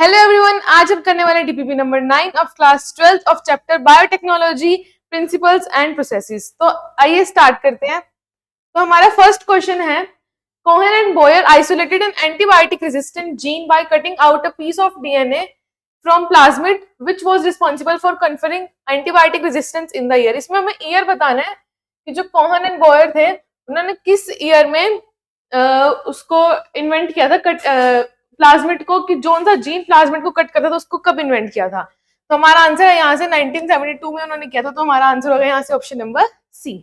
Hello everyone, आज हम करने वाले DPP number 9 of class 12 of chapter biotechnology principles and processes. तो आइए स्टार्ट करते हैं। तो हमारा फर्स्ट क्वेश्चन है, Cohen and Boyer isolated an antibiotic resistant gene by cutting out a piece of DNA from plasmid which was responsible for conferring antibiotic resistance in the year. इसमें हमें year बताना है कि जो कोहेन एंड बोयर थे उन्होंने किस ईयर में उसको इन्वेंट किया था, प्लाज्मिड को, कि जोन सा जीन प्लाज्मिड को कट करता था उसको कब इन्वेंट किया था। तो हमारा आंसर है यहाँ से 1972 में उन्होंने किया था। तो हमारा आंसर होगा यहाँ से ऑप्शन नंबर सी।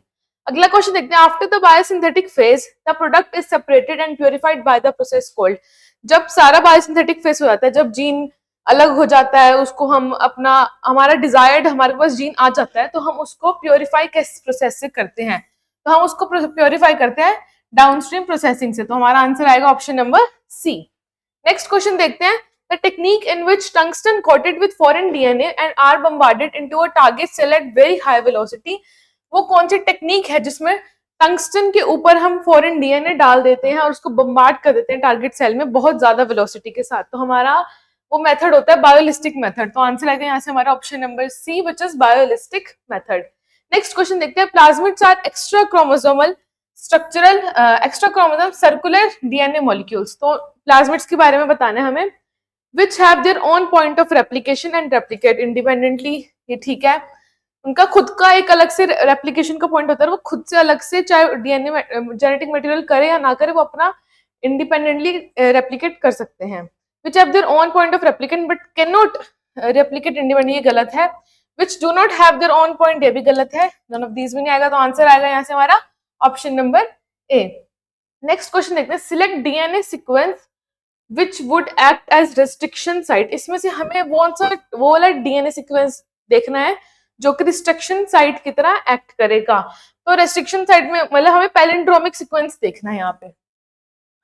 अगला क्वेश्चन देखते हैं, after the biosynthetic phase the product is separated and purified by the process called. जब सारा बायोसिंथेटिक फेज हो जाता है, जब जीन अलग हो जाता है, उसको हम अपना हमारा डिजायर्ड हमारे पास जीन आ जाता है, तो हम उसको प्योरीफाई किस प्रोसेस से करते हैं? तो हम उसको प्योरीफाई करते हैं डाउनस्ट्रीम प्रोसेसिंग से। तो हमारा आंसर आएगा option number C. Next question देखते हैं, the technique in which tungsten coated with foreign DNA and are bombarded into a target cell at very high velocity. वो कौन सी टेक्निक है जिसमें टंगस्टन के ऊपर हम फॉरेन डीएनए डाल देते हैं और उसको बम्बार्ड कर देते हैं टारगेट सेल में बहुत ज्यादा वेलोसिटी के साथ? तो हमारा वो मेथड होता है बायोलिस्टिक मेथड। तो आंसर आएगा यहाँ से हमारा option number C, which is biolistic method. Next question देखते हैं, plasmids are extra chromosomal structural extra chromosome circular DNA molecules. तो प्लाज्मिड्स के बारे में बताना है हमें, which have their own point of replication and replicate independently. ये ठीक है, उनका खुद का एक अलग से रेप्लिकेशन का पॉइंट होता है, वो खुद से अलग से चाहे डीएनए जेनेटिक मटेरियल करे या ना करे, वो अपना इंडिपेंडेंटली रेप्लिकेट कर सकते हैं। विच have their own point of replication but can not replicate independently, ये गलत है। Which do not have their own point, ये भी गलत है। नन ऑफ दीज भी नहीं आएगा। तो आंसर आएगा यहाँ से हमारा option number A. Next question देखते हैं, select DNA sequence which would act as restriction site. इसमें से हमें वो वाला डीएनए सीक्वेंस देखना है जो कि रिस्ट्रिक्शन साइट की तरह एक्ट करेगा। तो रेस्ट्रिक्शन साइट में मतलब हमें पैलिंड्रोमिक सीक्वेंस देखना है। यहाँ पे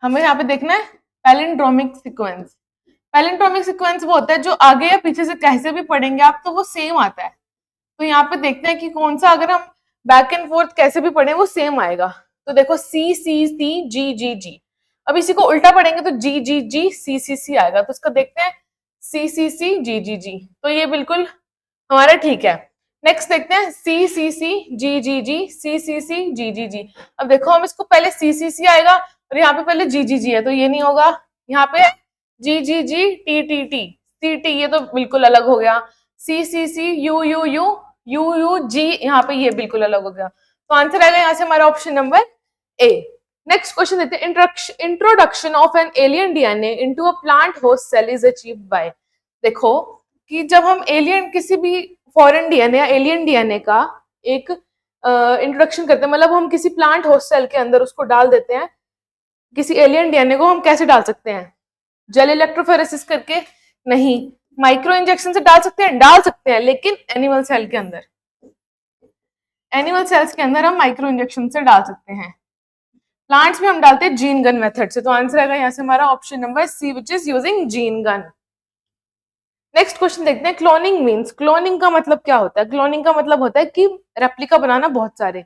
हमें यहाँ पे देखना है पैलिंड्रोमिक सीक्वेंस। पैलिंड्रोमिक सीक्वेंस वो होता है जो आगे या पीछे से कैसे भी पढ़ेंगे आप तो वो सेम आता है। तो यहाँ पे देखते हैं कि कौन सा, अगर हम बैक एंड फोर्थ कैसे भी पढ़े वो सेम आएगा। तो देखो सी सी सी जी जी जी, अब इसी को उल्टा पढ़ेंगे तो जी जी जी सी सी सी आएगा। तो इसका देखते हैं सी सी सी जी जी जी, तो ये बिल्कुल हमारा ठीक है। नेक्स्ट देखते हैं सी सी सी जी जी जी सी सी सी जी जी जी। अब देखो हम इसको पहले सी सी सी आएगा और यहाँ पे पहले जी जी जी है, तो ये नहीं होगा। यहाँ पे G G G T T T C T, ये तो बिल्कुल अलग हो गया। C C C U U U U U G, यहाँ पे ये बिल्कुल अलग हो गया। तो आंसर आएगा यहाँ से हमारा option number A. Next question देते हैं, introduction of an alien DNA into a plant host cell is achieved by. देखो कि जब हम एलियन किसी भी फॉरेन डीएनए या एलियन डीएनए का एक इंट्रोडक्शन करते हैं, मतलब हम किसी प्लांट होस्ट सेल के अंदर उसको डाल देते हैं, किसी एलियन डीएनए को हम कैसे डाल सकते हैं? जेल इलेक्ट्रोफोरेसिस करके? नहीं। माइक्रो इंजेक्शन से डाल सकते हैं, लेकिन एनिमल सेल के अंदर, एनिमल सेल्स के अंदर हम माइक्रो इंजेक्शन से डाल सकते हैं। प्लांट्स में हम डालते हैं जीन गन मेथड से। तो आंसर आएगा यहाँ से हमारा option number C, which is using gene gun. Next question देखते हैं, क्लोनिंग मीन्स। क्लोनिंग का मतलब क्या होता है? क्लोनिंग का मतलब होता है कि रेप्लिका बनाना, बहुत सारे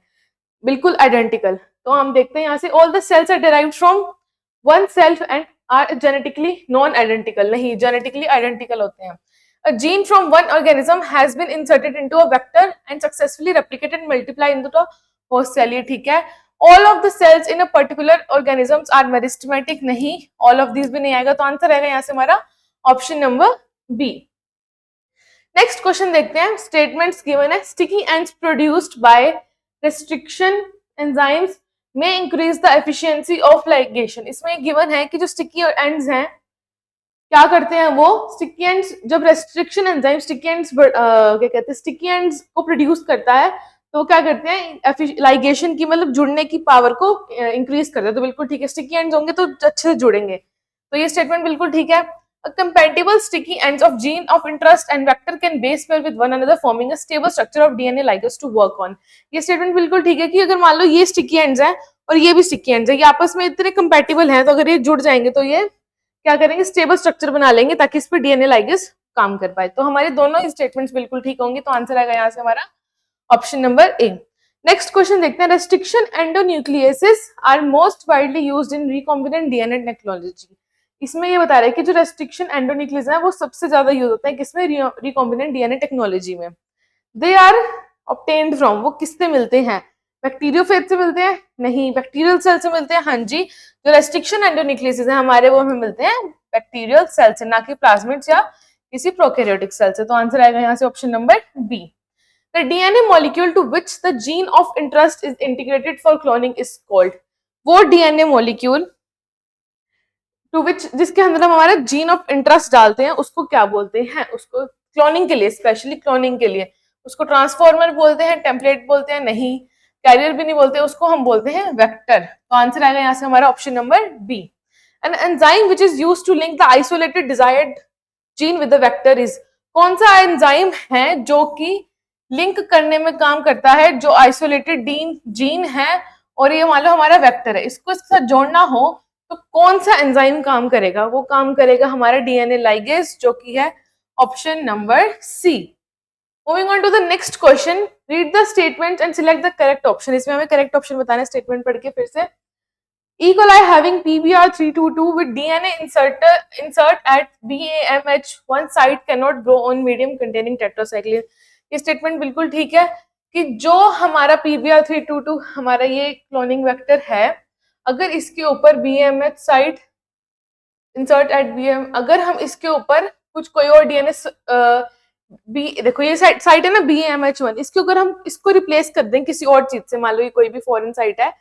बिल्कुल आइडेंटिकल। तो हम देखते हैं यहाँ से, all the cells are derived from one self and are genetically non identical. नहीं, जेनेटिकली आइडेंटिकल होते हैं। A gene from one organism has been inserted into a vector and successfully replicated and multiplied into the host cell। ये ठीक है। All of the cells in a particular organisms are meristematic। नहीं, all of these भी नहीं आएगा। तो answer आएगा यहाँ से हमारा option number B. Next question देखते हैं, स्टेटमेंट्स गिवन है, sticky ends produced by restriction enzymes में increase the efficiency of ligation. इसमें गिवन है कि जो स्टिकी एंड्स हैं क्या करते हैं, वो स्टिकी एंड्स, जब रेस्ट्रिक्शन एंजाइम स्टिकी एंड्स क्या कहते हैं, स्टिकी एंड्स को प्रोड्यूस करता है तो क्या करते हैं, लाइगेशन की मतलब जुड़ने की पावर को इंक्रीज करते हैं। तो बिल्कुल ठीक है, स्टिकी एंड्स होंगे तो अच्छे से जुड़ेंगे। तो ये स्टेटमेंट बिल्कुल ठीक है। A compatible sticky ends of gene of interest and vector can base pair with one another forming a stable structure of DNA ligase to work on। ये स्टेटमेंट बिल्कुल ठीक है कि अगर मान लो ये स्टिकी एंड्स हैं और ये भी स्टिकी एंड्स हैं, ये आपस में इतने कंपैटिबल हैं, तो अगर ये जुड़ जाएंगे तो ये क्या करेंगे, स्टेबल स्ट्रक्चर बना लेंगे ताकि इस पर डीएनए लाइगेस काम कर पाए। तो हमारे दोनों ही स्टेटमेंट्स बिल्कुल ठीक होंगे। तो आंसर आएगा यहाँ से हमारा option number A. Next question देखते हैं, restriction endonucleases are most widely used in recombinant DNA technology. इसमें ये बता रहे हैं कि जो रेस्ट्रिक्शन एंडोन्यूक्लियस है वो सबसे ज्यादा यूज होता है किसमें, रिकॉम्बिनेंट डीएनए टेक्नोलॉजी में। दे आर ऑब्टेन्ड फ्रॉम, वो किससे मिलते हैं, बैक्टीरियोफेज से मिलते हैं, नहीं, बैक्टीरियल सेल से मिलते हैं, हाँ जी। जो रेस्ट्रिक्शन एंडोन्यूक्लियस है हमारे वो हमें मिलते हैं बैक्टीरियल सेल से, ना कि प्लाज्मिड्स या किसी प्रोकैरियोटिक सेल से। तो आंसर आएगा यहाँ से option number B. The DNA molecule to which the gene of interest is integrated for cloning is called, वो DNA molecule to which जिसके अंदर हम हमारा जीन ऑफ इंटरेस्ट डालते हैं उसको क्या बोलते हैं, उसको क्लोनिंग के लिए, स्पेशली क्लोनिंग के लिए उसको ट्रांसफॉर्मर बोलते हैं, टेम्पलेट बोलते हैं, नहीं, कैरियर भी नहीं बोलते, उसको हम बोलते हैं वेक्टर। तो आंसर आएगा यहाँ से हमारा option number B. An enzyme which is used to link the isolated desired gene with the vector is, कौन सा एंजाइम है जो कि लिंक करने में काम करता है जो आइसोलेटेड जीन है और ये मान लो हमारा वेक्टर है, इसको इसके साथ जोड़ना हो तो कौन सा एंजाइम काम करेगा, वो काम करेगा हमारा डीएनए लाइगेज जो कि है option number C. Moving on to the next question, read the statement and select the correct option. इसमें हमें करेक्ट ऑप्शन बताना है, स्टेटमेंट पढ़ के फिर से। E. coli having PBR322 with DNA insert at BAMH1 site cannot grow on medium containing tetracycline। ये statement बिल्कुल ठीक है कि जो हमारा PBR322 हमारा ये क्लोनिंग वेक्टर है, अगर इसके ऊपर BAMH site insert at BM, अगर हम इसके ऊपर कुछ कोई और डीएनए देखो ये साइट है ना BAMH1, इसके ऊपर हम इसको रिप्लेस कर दें किसी और चीज से, मान लो ये कोई भी फॉरेन साइट है,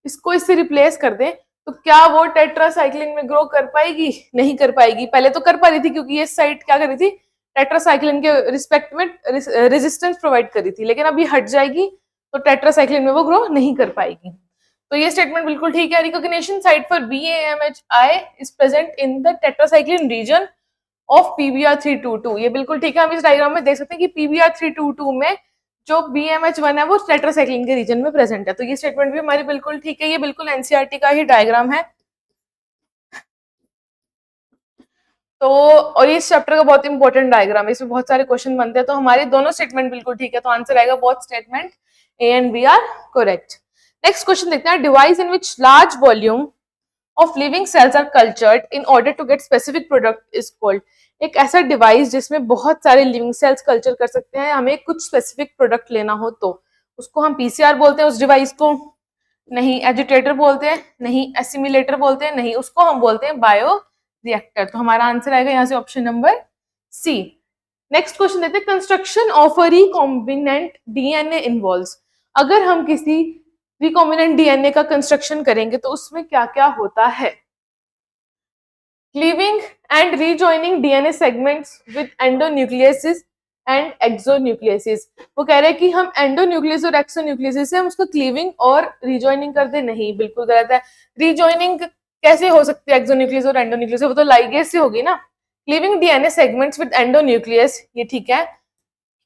इसको इससे रिप्लेस कर दें तो क्या वो टेट्रासाइक्लिन में ग्रो कर पाएगी, नहीं कर पाएगी। पहले तो कर पा रही थी क्योंकि ये साइट क्या कर रही थी, टेट्रासाइक्लिन के रिस्पेक्ट में रेजिस्टेंस प्रोवाइड कर रही थी, लेकिन अभी हट जाएगी तो टेट्रासाइक्लिन में वो ग्रो नहीं कर पाएगी। तो ये स्टेटमेंट बिल्कुल ठीक है। Recognition site for BAMHI is present in the tetracycline region of PBR322, ये बिल्कुल ठीक है। हम इस डायग्राम में देख सकते हैं कि PBR322 में जो BMH1 है वो टेट्रासाइक्लिन के रीजन में प्रेजेंट है, तो ये स्टेटमेंट भी हमारी बिल्कुल ठीक है। ये बिल्कुल एनसीईआरटी का ही डायग्राम है। तो और ये इस चैप्टर का बहुत इंपॉर्टेंट डायग्राम है, इसमें बहुत सारे क्वेश्चन बनते हैं, तो हमारे दोनों स्टेटमेंट बिल्कुल ठीक है। तो आंसर आएगा both statement A and B are correct. Next question देखते हैं, device in which large volume of living cells are cultured in order to get specific product is called. एक ऐसा डिवाइस जिसमें बहुत सारे लिविंग सेल्स कल्चर कर सकते हैं, हमें कुछ स्पेसिफिक प्रोडक्ट लेना हो तो उसको हम पीसीआर बोलते हैं उस डिवाइस को, नहीं, एजिटेटर बोलते हैं, नहीं, एसिमिलेटर बोलते हैं, नहीं, उसको हम बोलते हैं बायो रिएक्टर। तो हमारा आंसर आएगा यहाँ से option number C. Next question देते हैं, construction of a recombinant DNA involves. अगर हम किसी रिकॉम्बिनेंट डीएनए का कंस्ट्रक्शन करेंगे तो उसमें क्या क्या होता है, cleaving and rejoining DNA segments with endonucleases and exonucleases. वो कह रहे हैं कि हम एंडोन्यूक्लियस और एक्सोन्यूक्लियसिस से हम उसको क्लीविंग और रीजॉइनिंग कर दे, नहीं, बिल्कुल गलत है। रीजॉइनिंग कैसे हो सकती है एक्सोन्यूक्लियस और एंडोन्यूक्लियस, वो तो लाइगेज से होगी ना। Cleaving DNA segments with endonuclease, ये ठीक है,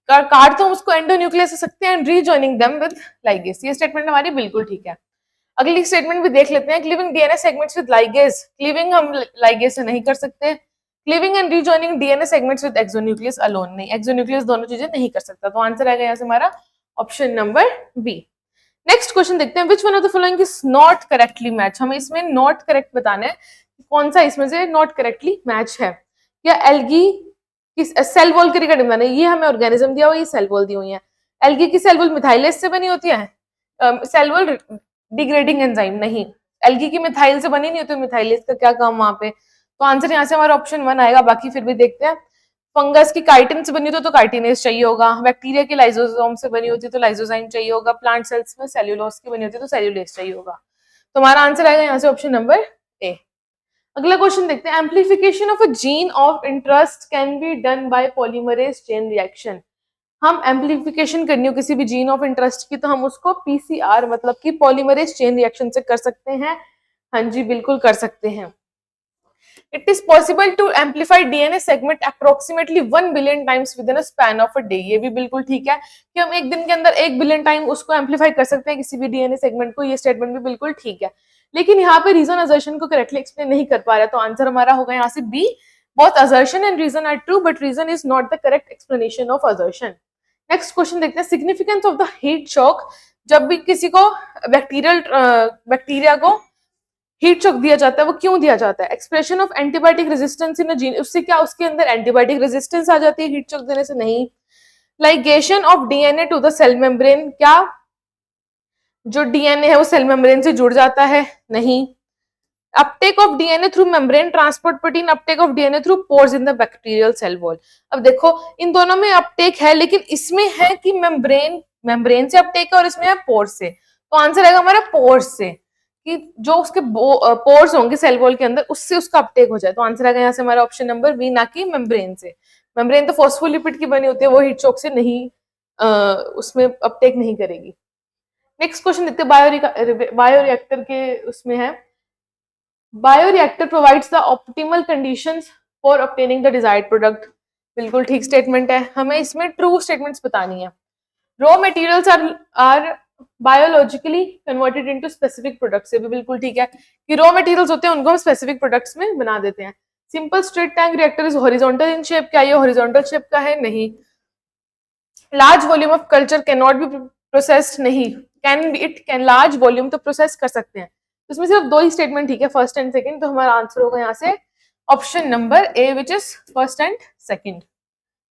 काट तो उसको एंडोन्यूक्लियस से सकते हैं, and rejoining them with ligase, ये स्टेटमेंट हमारी बिल्कुल ठीक है। अगली स्टेटमेंट भी देख लेते हैं, cleaving DNA segments with ligase, cleaving हम लाइगेज से नहीं कर सकते। Cleaving and rejoining DNA segments with exonuclease alone, नहीं, एक्सोन्यूक्लियस दोनों चीजें नहीं कर सकता। तो आंसर आएगा यहाँ से हमारा option number B. Next question देखते हैं, which one of the following is not correctly match. हमें इसमें नॉट करेक्ट बताना है, कौन सा इसमें से नॉट करेक्टली मैच है। या एल्गी की सेल वॉल के रिगार्डिंग बताना है, ये हमें ऑर्गेनिज्म दिया हुआ, ये सेल वॉल दी हुई है। एल्गी की सेल वॉल मिथाइलेज से बनी होती है, सेल वॉल डिग्रेडिंग एंजाइम, नहीं, एल्गी की मिथाइल से बनी नहीं होती, मिथाइलेज का क्या काम वहां पे। तो आंसर यहाँ से हमारा ऑप्शन 1 आएगा। बाकी फिर भी देखते हैं, फंगस की काइटिन से बनी होती तो काइटिनेज चाहिए होगा, बैक्टीरिया की लाइजोसोम से बनी होती तो लाइजोजाइम चाहिए होगा, प्लांट सेल्स में सेल्यूलोज की बनी होती तो सेल्यूलेज चाहिए होगा। तो हमारा आंसर आएगा यहाँ से ऑप्शन नंबर ए। अगला क्वेश्चन देखते हैं, amplification of a gene of interest can be done by polymerase chain reaction. हम एम्प्लीफिकेशन करनी हो किसी भी जीन ऑफ इंटरेस्ट की तो हम उसको पीसीआर मतलब कि पॉलीमरेज चेन रिएक्शन से कर सकते हैं। हाँ जी, बिल्कुल कर सकते हैं। It is possible to amplify DNA segment approximately 1 billion times within a span of a day। ये भी बिल्कुल ठीक है कि हम एक दिन के अंदर 1 बिलियन टाइम उसको एम्पलीफाई कर सकते हैं किसी भी डीएनए सेगमेंट को, ये स्टेटमेंट भी बिल्कुल ठीक है। लेकिन यहाँ पे रीजन असर्शन को करेक्टली एक्सप्लेन नहीं कर पा रहा, तो आंसर हमारा होगा यहाँ से B. Both assertion and reason are true but reason is not the correct explanation of assertion. Next question देखते हैं, significance of the heat shock. जब भी किसी को बैक्टीरिया को हीट शॉक दिया जाता है, वो क्यों दिया जाता है? Expression of antibiotic resistance in a gene, उससे क्या उसके अंदर एंटीबायोटिक रेजिस्टेंस आ जाती है हीट शॉक देने से? नहीं। Ligation of DNA to the cell membrane, क्या जो डीएनए है वो सेल मेम्ब्रेन से जुड़ जाता है? नहीं। Uptake of DNA through membrane transport protein, uptake of DNA through pores in the bacterial cell wall. अब देखो इन दोनों में अपटेक है, लेकिन इसमें है कि मेम्ब्रेन से अपटेक है और इसमें है पोर्स से। तो आंसर आएगा हमारा पोर्स से, कि जो उसके पोर्स होंगे सेल वॉल के अंदर उससे उसका अपटेक हो जाए। तो आंसर आएगा यहाँ से हमारा ऑप्शन नंबर बी, ना कि मेम्ब्रेन से। मेम्ब्रेन तो फॉस्फोलिपिड की बनी होती है, वो हीट शॉक से नहीं उसमें अपटेक नहीं करेगी। नेक्स्ट क्वेश्चन देखते हैं, बायोरिएक्टर के उसमें है, bioreactor provides the optimal conditions for obtaining the desired product. बिल्कुल ठीक स्टेटमेंट है, हमें इसमें ट्रू स्टेटमेंट्स बतानी है। Raw materials are biologically converted into specific products, ये भी बिल्कुल ठीक है कि रॉ मटेरियल्स होते हैं उनको हम स्पेसिफिक प्रोडक्ट्स में बना देते हैं। Simple straight tank reactor is horizontal in shape, क्या ये हॉरिजॉन्टल शेप का है? नहीं। Large volume of culture can not be processed, नहीं। कैन लार्ज वॉल्यूम तो प्रोसेस कर सकते हैं। तो इसमें सिर्फ दो ही स्टेटमेंट ठीक है, फर्स्ट एंड सेकंड, तो हमारा आंसर होगा यहाँ से option number A, which is first and second.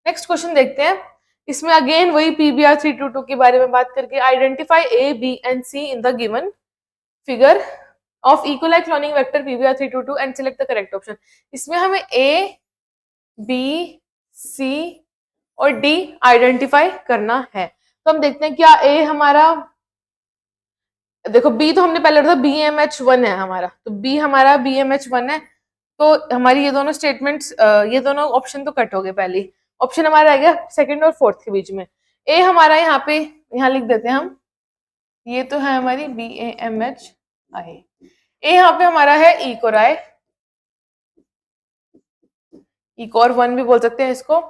Next question देखते हैं, इसमें अगेन वही PBr 322 के बारे में बात करके, identify A, B and C in the given figure of E coli cloning vector PBr 322 and select the correct option. इसमें हमें A, B, C और D आइडेंटिफाई करना है। तो हम देखते हैं क्या A हमारा, देखो B तो हमने पहले रखा था BMH1 है हमारा, तो B हमारा BMH1 है, तो हमारी ये दोनों स्टेटमेंट्स, ये दोनों ऑप्शन तो कट हो गए। पहले ऑप्शन हमारा आ गया सेकंड और फोर्थ के बीच में। ए हमारा यहाँ पे, यहाँ लिख देते हैं हम, ये तो है हमारी BAMHI। ए यहाँ पे हमारा है इकोराय, इकोर 1 भी बोल सकते हैं इसको।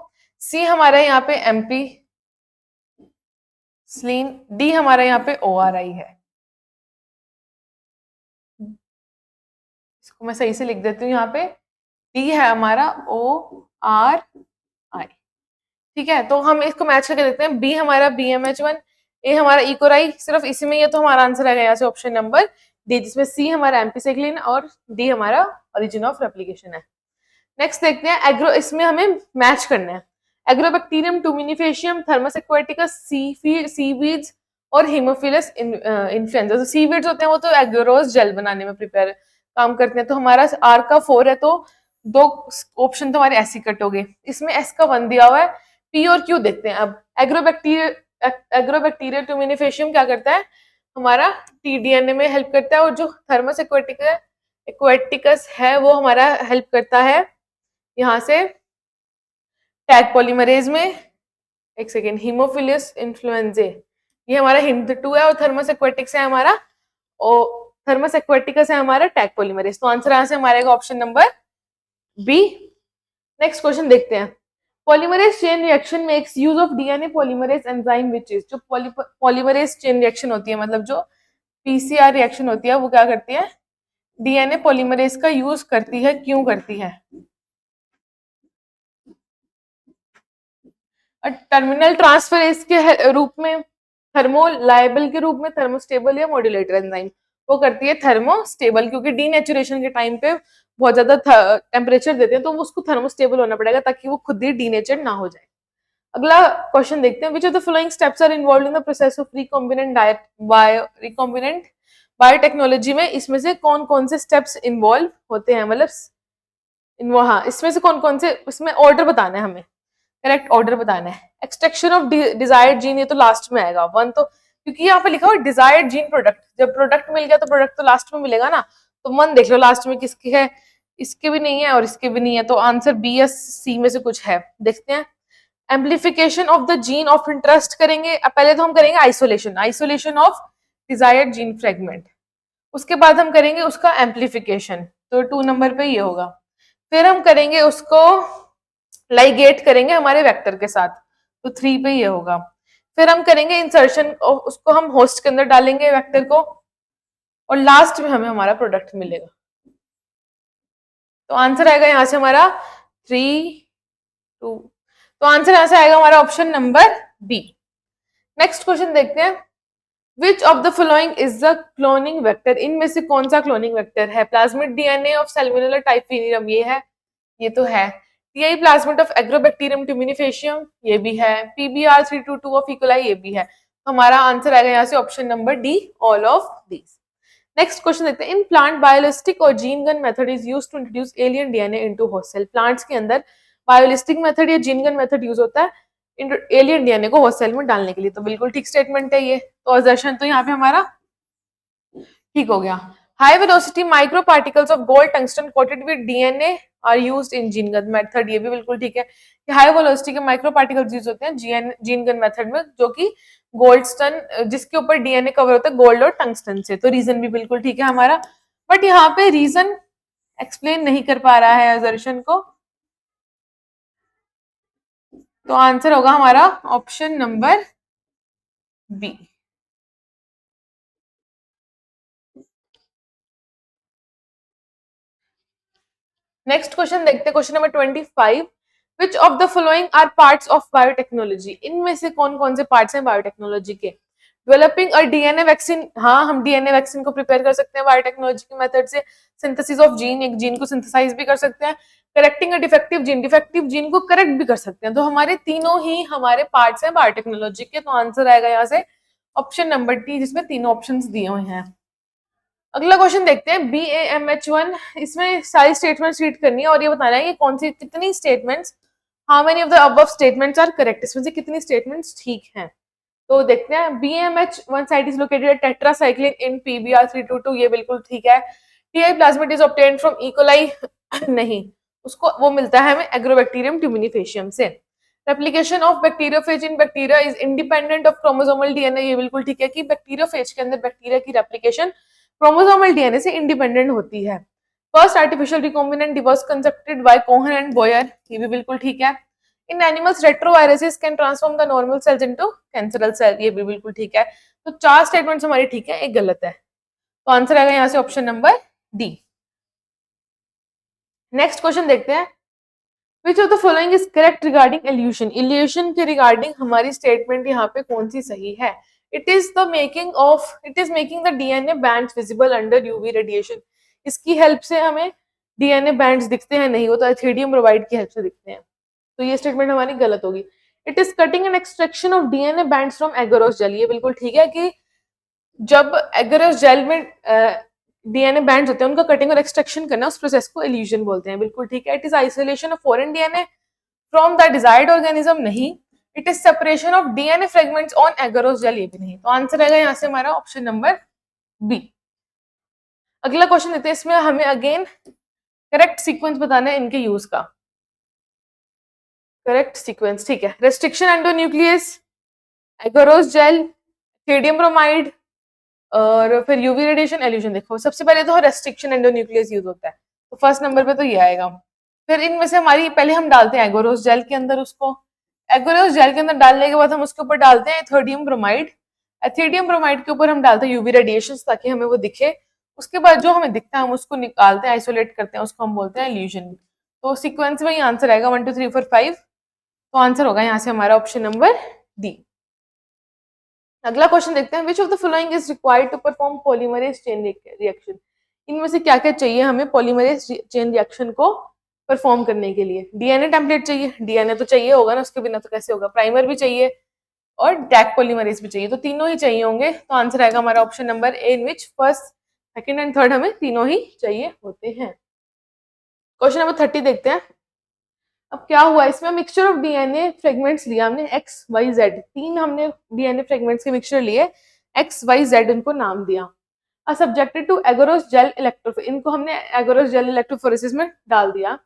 सी हमारा यहाँ पे MP स्लीन, डी हमारा यहाँ पे ORI है। इसको मैं सही से लिख देती हूँ, यहाँ पे डी है हमारा ORI, ठीक है। तो हम इसको मैच करके देखते हैं, बी हमारा BMH1, ए हमारा इकोराई, सिर्फ इसी में ये तो हमारा आंसर आएगा यहाँ से ऑप्शन नंबर डी, जिसमें सी हमारा एम्पीसाइक्लिन और डी हमारा ओरिजिन ऑफ रेप्लिकेशन है। नेक्स्ट देखते हैं एग्रो, इसमें हमें मैच करना है। एग्रोबैक्टीरियम टूमिनिफेशियम, थर्मस एक्वाटिकस, सीवीड्स और हीमोफिलस इन्फ्लुएंजा। तो सीवीड्स होते हैं वो तो एग्रोज जेल बनाने में प्रिपेयर काम करते हैं, तो हमारा आर का 4 है, तो दो ऑप्शन तो हमारे ऐसे ही कट हो गए। इसमें एस का 1 दिया हुआ है। पी और क्यू देखते हैं अब। एग्रोबैक्टीरियल टूमिनिफेशियम क्या करता है, हमारा TDNA में हेल्प करता है, और जो थर्मस एक्वाटिकस है वो हमारा हेल्प करता है यहाँ से टैग पॉलीमरेज में। एक सेकेंड, हीमोफिलस इन्फ्लुएंजे ये हमारा HIMD2 है, और थर्मस एक्वाटिक्स है हमारा, और थर्मस एक्वाटिकस है हमारा टैग पॉलीमरेज। तो आंसर यहाँ से हमारा option number B. Next question देखते हैं, polymerase chain reaction makes use of DNA polymerase enzyme which is. जो पॉलीमरेज चेन रिएक्शन होती है, मतलब जो PCR रिएक्शन होती है, वो क्या करती है, DNA पॉलीमरेज का यूज करती है, क्यों करती है? टर्मिनल ट्रांसफरेज के रूप में, थर्मोलाइबल के रूप में, थर्मोस्टेबल या मॉड्यूलेटर एंजाइम, वो करती है थर्मोस्टेबल, क्योंकि डीनेचुरेशन के टाइम पे बहुत ज्यादा टेम्परेचर देते हैं, तो उसको थर्मोस्टेबल होना पड़ेगा ताकि वो खुद ही डीनेचर ना हो जाए। अगला क्वेश्चन देखते हैं, which of the following steps are involve in the process of recombinant biotechnology में इसमें से कौन कौन से स्टेप्स इन्वॉल्व होते हैं, मतलब हाँ, इसमें से कौन कौन से, इसमें ऑर्डर बताना है हमें, करेक्ट ऑर्डर बताना है। एक्सट्रैक्शन ऑफ डिजायर्ड जीन, ये तो लास्ट में आएगा 1, तो क्योंकि यहाँ पे लिखा हुआ डिजायर्ड जीन प्रोडक्ट, जब प्रोडक्ट मिल गया तो प्रोडक्ट तो लास्ट में मिलेगा ना, तो 1 देख लो लास्ट में किसकी है, इसके भी नहीं है और इसके भी नहीं है, तो आंसर बी या सी में से कुछ है। देखते हैं, amplification of the gene of interest करेंगे, पहले तो हम करेंगे isolation of desired gene fragment, उसके बाद हम करेंगे उसका एम्प्लीफिकेशन, तो 2 नंबर पे ये होगा। फिर हम करेंगे उसको लाइगेट करेंगे हमारे वेक्टर के साथ, तो 3 पे ये होगा। फिर हम करेंगे इंसर्शन, उसको हम होस्ट के अंदर डालेंगे वेक्टर को, और लास्ट में हमें हमारा प्रोडक्ट मिलेगा। तो आंसर आएगा यहाँ से हमारा 3, 2, तो आंसर यहाँ से आएगा हमारा option number B. Next question देखते हैं, which of the following is the cloning vector, इनमें से कौन सा क्लोनिंग वेक्टर है? Plasmid DNA of Salmonella typhimurium, ये है, ये तो है। TI plasmid of Agrobacterium tumefaciens, ये भी है। पीबीआर 322 ऑफ इकोलाई, ये भी है। तो हमारा आंसर आएगा यहाँ से option number D, all of these. Next question देखते हैं। इन प्लांट बायोलिस्टिक और gene gun method is used to introduce alien DNA into host cell. Plants के अंदर बायोलिस्टिक मेथड या जीन गन मेथड यूज होता है एलियन डीएनए को host cell में डालने के लिए। तो बिल्कुल ठीक स्टेटमेंट है ये, तो असर्शन तो यहाँ पे हमारा ठीक हो गया। High velocity micro particles of gold tungsten coated with DNA are used in gene gun method, ये भी बिल्कुल ठीक है कि हाई वेलोसिटी के माइक्रो पार्टिकल्स यूज होते हैं जीन गन मेथड में, जो कि गोल्डस्टन, जिसके ऊपर डीएनए कवर होता है गोल्ड और टंगस्टन से। तो रीजन भी बिल्कुल ठीक है हमारा, बट यहाँ पे रीजन एक्सप्लेन नहीं कर पा रहा है असर्शन को, तो आंसर होगा हमारा option number B. Next question देखते हैं, question number 25। Which of the following are parts of biotechnology, इनमें से कौन कौन से पार्ट्स हैं बायोटेक्नोलॉजी के? डेवलपिंग अ डीएनए वैक्सीन, हाँ हम डीएनए वैक्सीन को प्रिपेयर कर सकते हैं बायोटेक्नोलॉजी की मेथड से। सिंथेसिस ऑफ जीन, एक जीन को सिंथेसाइज भी कर सकते हैं। करेक्टिंग अ डिफेक्टिव जीन को करेक्ट भी कर सकते हैं। तो हमारे तीनों ही हमारे पार्ट्स हैं बायोटेक्नोलॉजी के, तो आंसर आएगा यहाँ से ऑप्शन नंबर डी, जिसमें तीनों ऑप्शंस दिए हुए हैं। अगला क्वेश्चन देखते हैं, BAMH1, इसमें सारी स्टेटमेंट्स रीड करनी है और ये बताना है कि कौन सी कितनी statements, how many of the above statements are correct, इसमें से कितनी स्टेटमेंट्स ठीक हैं। तो देखते हैं, BAMH1 site is located at tetracycline in PBr322, ये बिल्कुल ठीक है। TI plasmid is obtained from E coli, नहीं, उसको वो मिलता है हमें एग्रोबैक्टीरियम ट्यूमिनिफेशियम से। Replication of bacteriophage in bacteria is independent of chromosomal DNA, ये बिल्कुल ठीक है कि बैक्टीरियोफेज के अंदर बैक्टीरिया की रेप्लिकेशन क्रोमोसोमल डीएनए से इंडिपेंडेंट होती है। First artificial recombinant was constructed by Cohen and Boyer, ये भी बिल्कुल ठीक है। In animals retroviruses can transform the normal cells into cancerous cell, ये भी बिल्कुल ठीक है। तो 4 स्टेटमेंट्स हमारी ठीक है, एक गलत है, तो आंसर आएगा यहाँ से option number D. Next question देखते हैं, which of the following is correct regarding evolution, evolution के रिगार्डिंग हमारी स्टेटमेंट यहाँ पे कौन सी सही है? It is making the DNA bands visible under UV radiation, इसकी हेल्प से हमें डीएनए बैंड्स दिखते हैं, नहीं, वो तो एथिडियम ब्रोमाइड की हेल्प से दिखते हैं, तो ये स्टेटमेंट हमारी गलत होगी। It is cutting and extraction of DNA bands from agarose gel, ये बिल्कुल ठीक है कि जब एगरोस जेल में डीएनए बैंड्स होते हैं उनका कटिंग और एक्सट्रैक्शन करना, उस प्रोसेस को इल्यूजन बोलते हैं, बिल्कुल ठीक है। It is isolation of foreign DNA from the desired organism, नहीं। It is separation of DNA fragments on agarose gel, ये भी नहीं। तो आंसर आएगा यहाँ से हमारा ऑप्शन नंबर बी। अगला क्वेश्चन देते हैं, इसमें हमें अगेन करेक्ट सीक्वेंस बताना है इनके यूज का। करेक्ट सीक्वेंस, ठीक है। Restriction endonuclease, agarose gel, sodium bromide और फिर यूवी रेडिएशन, इल्यूजन। देखो सबसे पहले तो रेस्ट्रिक्शन एंडोन्यूक्लियस यूज होता है, तो फर्स्ट नंबर पे तो ये आएगा। फिर इनमें से हमारी पहले हम डालते हैं एगोरोस जेल के अंदर, उसको एगोरोस जेल के अंदर डालने के बाद हम उसके ऊपर डालते हैं एथिडियम ब्रोमाइड, एथिडियम ब्रोमाइड के ऊपर हम डालते हैं यूवी रेडिएशन ताकि हमें वो दिखे। उसके बाद जो हमें दिखता है हम उसको निकालते हैं, आइसोलेट करते हैं, उसको हम बोलते हैं इल्यूजन। तो सीक्वेंस में ही आंसर आएगा 1 2 3 4 5, तो आंसर होगा यहाँ से हमारा ऑप्शन नंबर डी। अगला क्वेश्चन देखते हैं, which of the following is required to perform polymerase chain reaction, इनमें से क्या क्या चाहिए हमें पॉलीमरेज चेन रिएक्शन को परफॉर्म करने के लिए? डीएनए टेम्पलेट चाहिए, डीएनए तो चाहिए होगा ना, उसके बिना तो कैसे होगा। प्राइमर भी चाहिए और डैक पॉलीमरेज भी चाहिए, तो तीनों ही चाहिए होंगे, तो आंसर आएगा हमारा option number A, in which first second and third हमें तीनों ही चाहिए होते हैं। क्वेश्चन नंबर 30 देखते हैं। अब क्या हुआ, इसमें मिक्सचर ऑफ डीएनए फ्रेगमेंट्स लिया हमने एक्स वाई जेड, 3 हमने डीएनए फ्रेगमेंट्स के मिक्सचर लिए, एक्स वाई जेड उनको नाम दिया। सब्जेक्टेड टू एगोरोस जेल इलेक्ट्रो, इनको हमने एगोरोस जेल इलेक्ट्रोफोरेसिस में डाल दिया।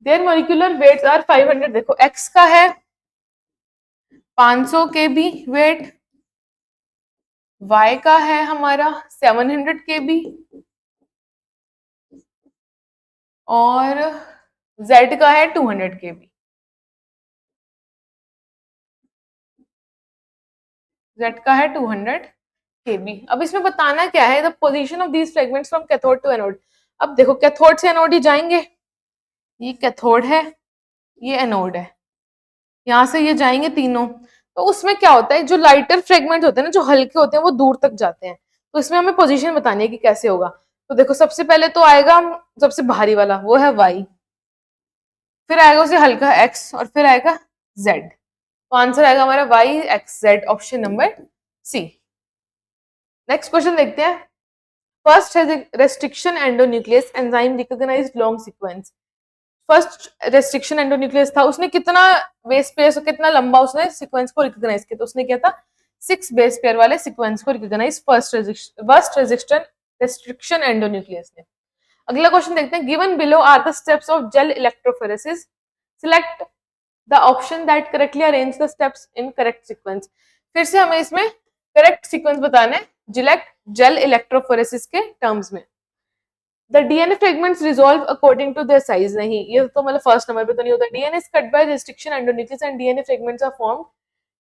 देयर मॉलिक्यूलर वेट्स आर 500, देखो एक्स का है 500 kb वेट, वाई का है हमारा 700 kb और जेड का है 200 kb। जेड का है 200 kb। अब इसमें बताना क्या है, the position of these fragments from cathode to anode. अब देखो कैथोड से एनोड ही जाएंगे, ये कैथोड है, ये एनोड है, यहाँ से ये जाएंगे तीनों, तो उसमें क्या होता है, जो लाइटर फ्रेगमेंट होते हैं ना, जो हल्के होते हैं, वो दूर तक जाते हैं। तो इसमें हमें पोजीशन बतानी है कि कैसे होगा। तो देखो सबसे पहले तो आएगा सबसे भारी वाला, वो है y, फिर आएगा उसे हल्का x, और फिर आएगा z। तो आंसर आएगा हमारा y x z, option number C. Next question देखते हैं। First restriction endonuclease enzyme recognized long sequence. First restriction endonuclease था, उसने कितना बेस पेयर, कितना लंबा उसने सीक्वेंस को रिकॉग्नाइज किया, तो उसने किया था 6 बेस पेयर वाले सीक्वेंस को रिकॉग्नाइज फर्स्ट रेस्ट्रिक्शन एंडोन्यूक्लियस ने। अगला क्वेश्चन देखते हैं। Given below are the steps of gel electrophoresis, select the option that correctly arrange the steps in correct sequence. फिर से हमें इसमें करेक्ट सीक्वेंस बताना है जेल इलेक्ट्रोफोरेसिस के टर्म्स में। The DNA fragments resolve according to their size, नहीं ये तो मतलब फर्स्ट नंबर पे तो नहीं होता। DNA is cut by restriction endonuclease and DNA fragments are formed,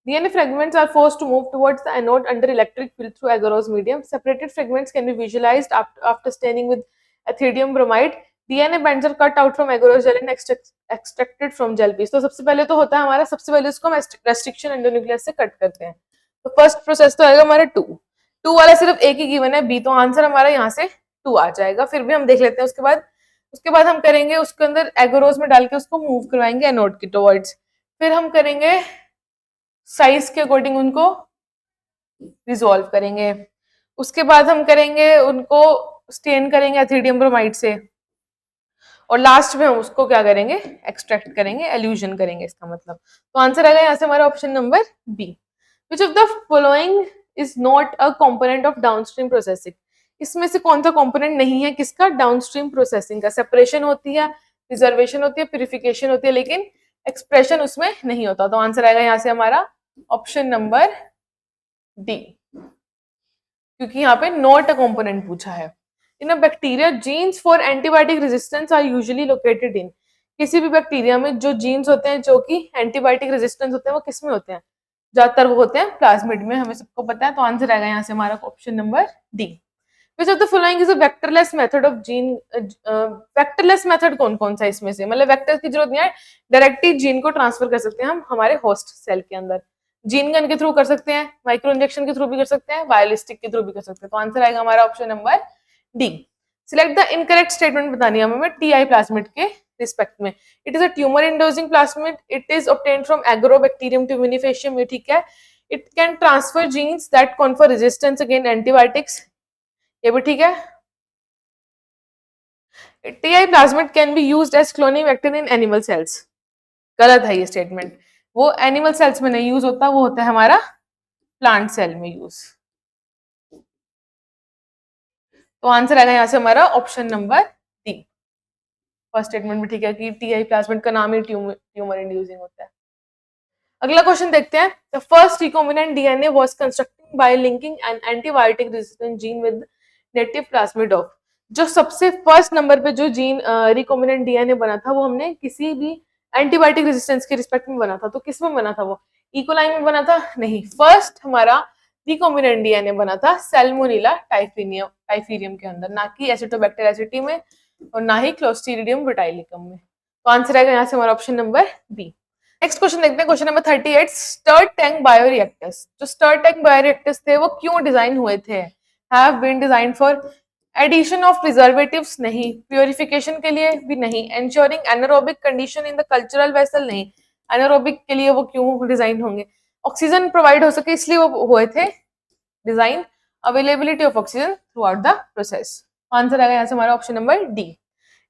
DNA fragments are forced to move towards the anode under electric field through agarose medium. Separated fragments can be visualized after staining with ethidium bromide. DNA bands are cut out from agarose gel and extracted from gel piece. तो सबसे पहले तो होता है हमारा, सबसे पहले इसको हम रेस्ट्रिक्शन एंडोन्यूक्लियस से कट करते हैं। तो फर्स्ट प्रोसेस तो आएगा हमारा 2 वाला सिर्फ एक ही गिवन है बी, तो आंसर हमारा यहाँ से 2 आ जाएगा। फिर भी हम देख लेते हैं। उसके बाद हम करेंगे उसके अंदर एगोरोज में डाल के उसको मूव करवाएंगे एनोड की टुवर्ड्स। फिर हम करेंगे साइज के अकॉर्डिंग उनको रिजॉल्व करेंगे। उसके बाद हम करेंगे उनको स्टेन करेंगे एथिडियम ब्रोमाइड से, और लास्ट में हम उसको क्या करेंगे, एक्सट्रैक्ट करेंगे, एल्यूजन करेंगे इसका मतलब। तो आंसर आएगा यहाँ से हमारा option number B. Which of the following is not a component of downstream processing. इसमें से कौन सा कंपोनेंट नहीं है किसका, डाउनस्ट्रीम प्रोसेसिंग का। सेपरेशन होती है, प्रिजर्वेशन होती है, प्यूरिफिकेशन होती है, लेकिन एक्सप्रेशन उसमें नहीं होता। तो आंसर आएगा यहाँ से हमारा ऑप्शन नंबर डी, क्योंकि यहाँ पे नॉट अ कंपोनेंट पूछा है। In a bacteria genes for antibiotic resistance are usually located in. किसी भी बैक्टीरिया में जो जीन्स होते हैं जो कि एंटीबायोटिक रेजिस्टेंस होते हैं वो किस में होते हैं, ज्यादातर वो होते हैं प्लाज्मिड में, हमें सबको पता है। तो आंसर आएगा यहाँ से हमारा option number D. Which of the following is a vectorless method of gene, vectorless method कौन कौन सा इसमें से, मतलब वेक्टर की जरूरत नहीं है, डायरेक्ट ही जीन को ट्रांसफर कर सकते हैं हम हमारे होस्ट सेल के अंदर। जीन गन के थ्रू कर सकते हैं, माइक्रो इंजेक्शन के थ्रू भी कर सकते हैं, बायोलिस्टिक के थ्रू भी कर सकते हैं। तो आंसर आएगा हमारा option number D. Select the incorrect statement बतानी है हमें टीआई प्लाज्मिड के रिस्पेक्ट में। It is a tumour inducing plasmid, it is obtained from Agrobacterium tumefaciens, ये ठीक है। It can transfer genes that confer resistance against antibiotics, ये भी ठीक है। TI plasmid can be used as cloning vector in animal cells, गलत है ये स्टेटमेंट। वो एनिमल सेल्स में नहीं यूज होता, वो होता है हमारा प्लांट सेल में यूज। तो आंसर आएगा यहाँ से हमारा option number D. First statement में ठीक है कि टीआई प्लाज्मिड का नाम ही ट्यूमर इंड्यूसिंग होता है। अगला क्वेश्चन देखते हैं। The first recombinant DNA was constructed bye linking N antibiotic resistant gene with native plasmid of. जो सबसे फर्स्ट नंबर पे जो जीन रिकॉम्बिनेंट डीएनए बना था वो हमने किसी भी एंटीबायोटिक रेजिस्टेंस के रिस्पेक्ट में बना था। तो किस में बना था वो, इकोलाई में बना था, नहीं। फर्स्ट हमारा रिकॉम्बिनेंट डीएनए बना था सैल्मोनेला टाइफीरियम के अंदर, ना कि एसिटोबैक्टर एसिटी में और ना ही क्लोस्ट्रीडियम बोटाइलिकम में। तो आंसर आएगा यहाँ से हमारा option number B. Next question देखते हैं, question number 38। Stirred tank bioreactors, जो स्टर्ड टैंक बायोरिएक्टर्स थे वो क्यों डिजाइन हुए थे, have been design for addition of preservatives, नहीं। प्योरिफिकेशन के लिए भी नहीं। Ensuring anaerobic condition in the cultural vessel, नहीं। एनारोबिक के लिए वो क्यों डिजाइन होंगे, ऑक्सीजन प्रोवाइड हो सके इसलिए वो हुए थे design. Availability of oxygen through out the process. Answer आएगा यहाँ से हमारा option number D.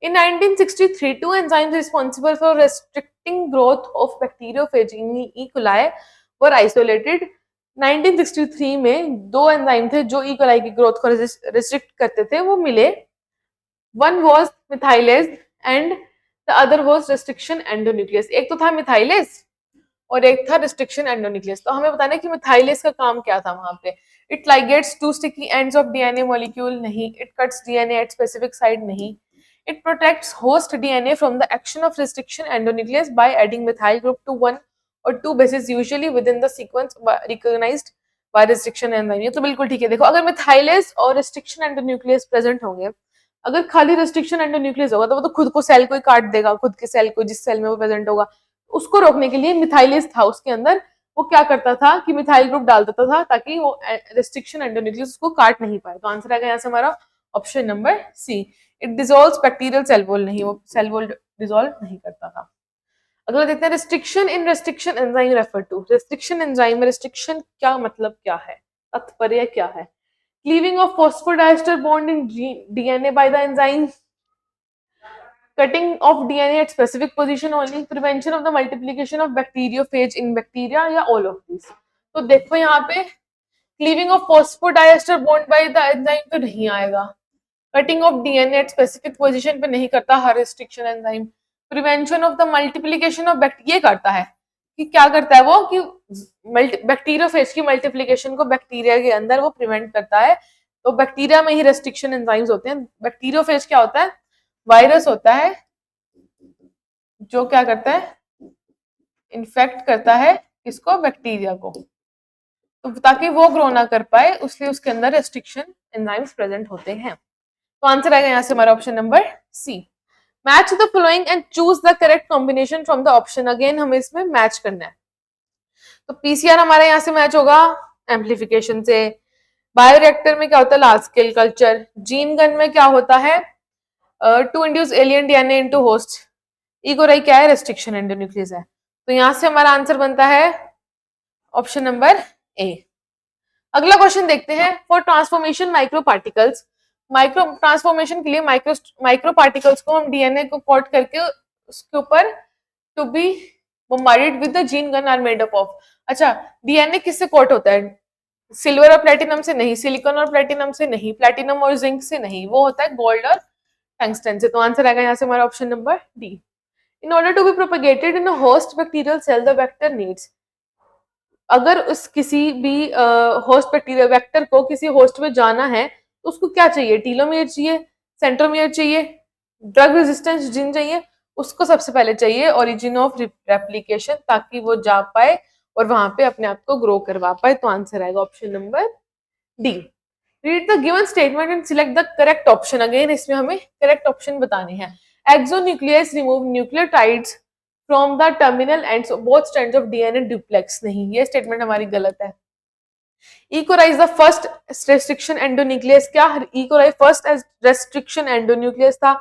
In 1963, 2 enzymes responsible for restricting growth of bacteriophage in E. coli were isolated. 1963 में 2 एंजाइम थे जो E. coli की ग्रोथ को रिस्ट्रिक्ट करते थे, वो मिले। One was methylase and the other was restriction endonuclease. एक तो था मिथाइलेज और एक था रिस्ट्रिक्शन एंडोन्यूक्लियस। तो हमें बताना है कि मिथाइलेज का काम क्या था वहां पे। It ligates 2 sticky ends of DNA molecule, नहीं। It cuts DNA at specific site, नहीं। It protects host DNA from the action of restriction endonuclease by adding methyl group to 1 or 2 bases usually within the sequence recognized by restriction enzyme। ये तो बिल्कुल ठीक है। देखो अगर methylase और restriction endonuclease present होंगे, अगर खाली रिस्ट्रिक्शन एंडोन्यूक्लियस होगा तो वो तो खुद को सेल को ही काट देगा, खुद के सेल को जिस सेल में वो प्रेजेंट होगा। उसको रोकने के लिए मिथाइलेज था उसके अंदर, वो क्या करता था कि मिथाइल ग्रुप डाल देता था ताकि वो रेस्ट्रिक्शन एंडोन्यूक्लियस उसको काट नहीं पाए। तो आंसर आएगा यहाँ से हमारा option number C. It dissolves bacterial cell wall, नहीं वो सेल वॉल डिसॉल्व नहीं करता था। अगला देखते हैं restriction in restriction enzyme refer to. Restriction enzyme में रेस्ट्रिक्शन क्या मतलब क्या है, तात्पर्य क्या है? Cleaving of phosphodiester bond in DNA by the enzyme, cutting of DNA at specific position only, prevention of the multiplication of bacteriophage in bacteria, या all of this. तो देखो यहाँ पे cleaving of phosphodiester bond by the enzyme तो नहीं आएगा, cutting of DNA at specific position पे नहीं करता हर restriction enzyme, prevention of the multiplication of ये करता है कि क्या करता है वो कि बैक्टीरियोफेज की मल्टीप्लिकेशन को बैक्टीरिया के अंदर वो प्रिवेंट करता है। तो बैक्टीरिया में ही रेस्ट्रिक्शन एंजाइम्स होते हैं। बैक्टीरियोफेज क्या होता है? वायरस होता है जो क्या करता है, इन्फेक्ट करता है किसको, बैक्टीरिया को, तो ताकि वो ग्रो ना कर पाए उसलिए उसके अंदर रेस्ट्रिक्शन एंजाइम्स प्रेजेंट होते हैं। तो आंसर आएगा यहाँ से हमारा option number C. Match the following and choose the correct combination from the option. Again हमें इसमें मैच करना है। तो पीसीआर हमारा यहाँ से मैच होगा एम्प्लीफिकेशन से, बायोरिएक्टर में क्या होता है, large scale culture, gene gun में क्या होता है, to induce alien DNA into host, EcoRI क्या है, रेस्ट्रिक्शन एंडोन्यूक्लियस है। तो यहां से हमारा आंसर बनता है ऑप्शन नंबर ए। अगला क्वेश्चन देखते हैं। For transformation micro particles, micro transformation के लिए माइक्रो पार्टिकल्स को हम डीएनए को कोट करके उसके ऊपर to be bombarded with the gene gun are made up of. अच्छा, डीएनए किससे कोट होता है? सिल्वर और प्लेटिनम से नहीं, सिलिकॉन और प्लेटिनम से नहीं, प्लेटिनम और जिंक से नहीं, वो होता है गोल्ड और टंगस्टन से। तो आंसर आएगा यहाँ से हमारा option number D. In order to be propagated in a host bacterial cell, the vector needs, अगर उस किसी भी होस्ट बैक्टीरियल वेक्टर को किसी होस्ट में जाना है तो उसको क्या चाहिए, टीलोमियर चाहिए, सेंट्रोमियर चाहिए, ड्रग रेजिस्टेंस जीन चाहिए, उसको सबसे पहले चाहिए ओरिजिन ऑफ रेप्लिकेशन ताकि वो जा पाए और वहां पे अपने आप को ग्रो करवा पाए। तो आंसर आएगा option number D. Read the given statement and select the correct option. Again इसमें हमें करेक्ट ऑप्शन बताने हैं। Exonuclease remove nucleotides from the terminal ends of both strands of DNA duplex, नहीं ये स्टेटमेंट हमारी गलत है। EcoRI is the first restriction endonuclease, क्या इकोराई फर्स्ट रेस्ट्रिक्शन एंडोन्यूक्लियस था।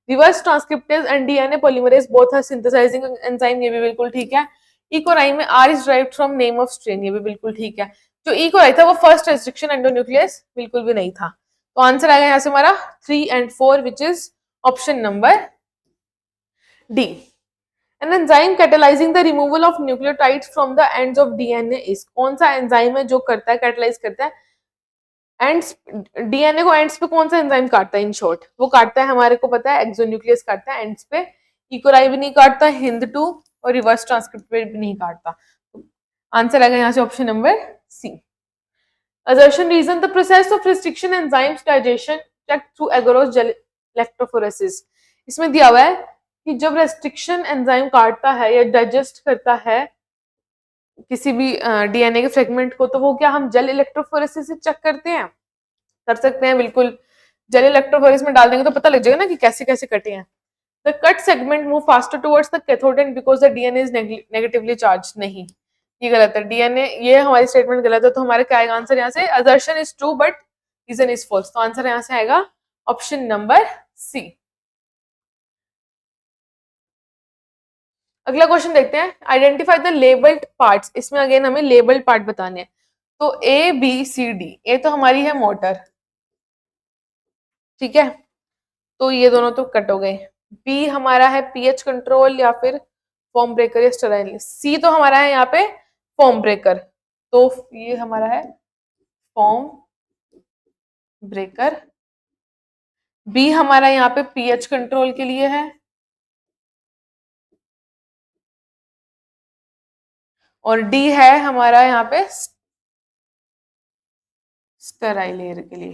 Reverse transcriptase and DNA polymerase both are synthesising enzyme, ये भी बिल्कुल ठीक है। इकोराई में are is derived from name of strain, ये भी बिल्कुल ठीक है। जो इकोराई था वो फर्स्ट रेस्ट्रिक्शन एंडोन्यूक्लियस बिल्कुल भी नहीं था। तो आंसर आएगा यहाँ से हमारा 3 and 4 which is option number D. An enzyme catalyzing the removal of nucleotides from the ends of DNA is, कौन सा एंजाइम है जो करता है, कैटलाइज करता है एंड्स, डीएनए को एंड्स पे कौन सा एंजाइम काटता है? इन शॉर्ट वो काटता है, हमारे को पता है एक्सोन्यूक्लियस काटता है एंड्स पे, इकोराई भी नहीं काटता, हिंद2 और रिवर्स ट्रांसक्रिप्ट भी नहीं काटता। आंसर आएगा यहाँ से option number C. Assertion reason, the process of restriction enzymes digestion checked through agarose gel electrophoresis, इसमें दिया हुआ है कि जब रेस्ट्रिक्शन एंजाइम काटता है या डाइजेस्ट करता है किसी भी डीएनए के फ्रेगमेंट को तो वो क्या हम जेल इलेक्ट्रोफोरेसिस से चेक करते हैं? कर सकते हैं बिल्कुल। जेल इलेक्ट्रोफोरेसिस में डाल देंगे तो पता लग जाएगा ना कि कैसे कैसे कटे हैं। The cut segment move faster towards the cathode and because the DNA is negatively charge, नहीं ये गलत है। डीएनए, ये हमारी स्टेटमेंट गलत है। तो हमारे क्या आएगा आंसर यहाँ से, assertion is true but reason is false. तो आंसर यहाँ से आएगा ऑप्शन नंबर सी। अगला क्वेश्चन देखते हैं। आइडेंटिफाई द लेबल्ड पार्ट्स, इसमें अगेन हमें लेबल्ड पार्ट बताने हैं। तो ए बी सी डी, ए तो हमारी है मोटर, ठीक है, तो ये दोनों तो कट हो गए। बी हमारा है पीएच कंट्रोल या फिर फॉर्म ब्रेकर या स्टेराइल। सी तो हमारा है यहाँ पे फॉर्म ब्रेकर, तो ये हमारा है फॉर्म ब्रेकर। बी हमारा यहाँ पे पीएच कंट्रोल के लिए है और डी है हमारा यहाँ पे स्टेराइल एयर के लिए।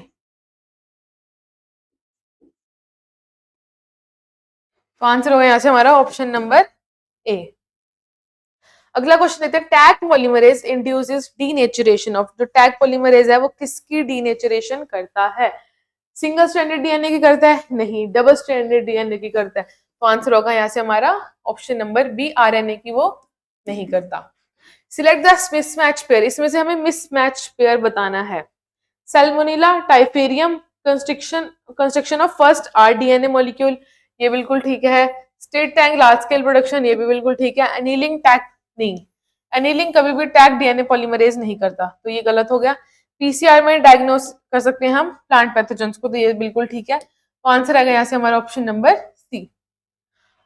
तो आंसर होगा यहाँ से हमारा ऑप्शन नंबर ए। अगला क्वेश्चन देखते हैं। Tag polymerase induces denaturation of, जो टैग पॉलीमरेज है वो किसकी डीनेचुरेशन करता है? सिंगल स्ट्रैंडेड डीएनए की करता है? नहीं, डबल स्ट्रैंडेड डीएनए की करता है। तो आंसर होगा यहाँ से हमारा ऑप्शन नंबर बी, आरएनए की वो नहीं करता। सिलेक्ट द मिसमैच पेयर, इसमें से हमें मिसमैच पेयर बताना है। Salmonella, typhimurium, construction of first rDNA molecule, ये बिल्कुल ठीक है। Stirred tank large scale production, ये भी बिल्कुल ठीक है। एनीलिंग टैग नहीं, एनीलिंग कभी भी टैग डीएनए पॉलीमरेज नहीं करता, तो ये गलत हो गया। पीसीआर में डायग्नोस कर सकते हैं हम प्लांट पैथोजेंस को, तो ये बिल्कुल ठीक है। तो आंसर आएगा यहाँ से हमारा ऑप्शन नंबर सी।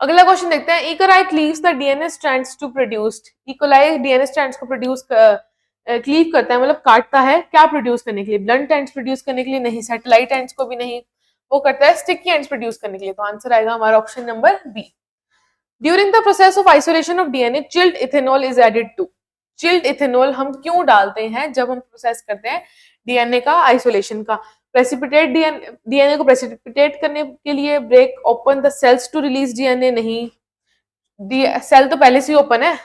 अगला क्वेश्चन देखते हैं। E coli cleaves the DNA strands to produced, E coli DNA strands को प्रोड्यूस क्लीव करता है, मतलब काटता है, क्या प्रोड्यूस करने के लिए? ब्लंट एंड्स प्रोड्यूस करने के लिए नहीं, सैटेलाइट एंड्स को भी नहीं, वो करता है स्टिकी एंड्स प्रोड्यूस करने के लिए। तो आंसर आएगा हमारा option number B. During the process of isolation of DNA chilled ethanol is added to, chilled ethanol हम क्यों डालते हैं जब हम प्रोसेस करते हैं डीएनए का आइसोलेशन का? प्रेसिपिटेट डीएनए को प्रेसिपिटेट करने के लिए, break open the cells to release DNA नहीं, सेल तो पहले से ही ओपन है।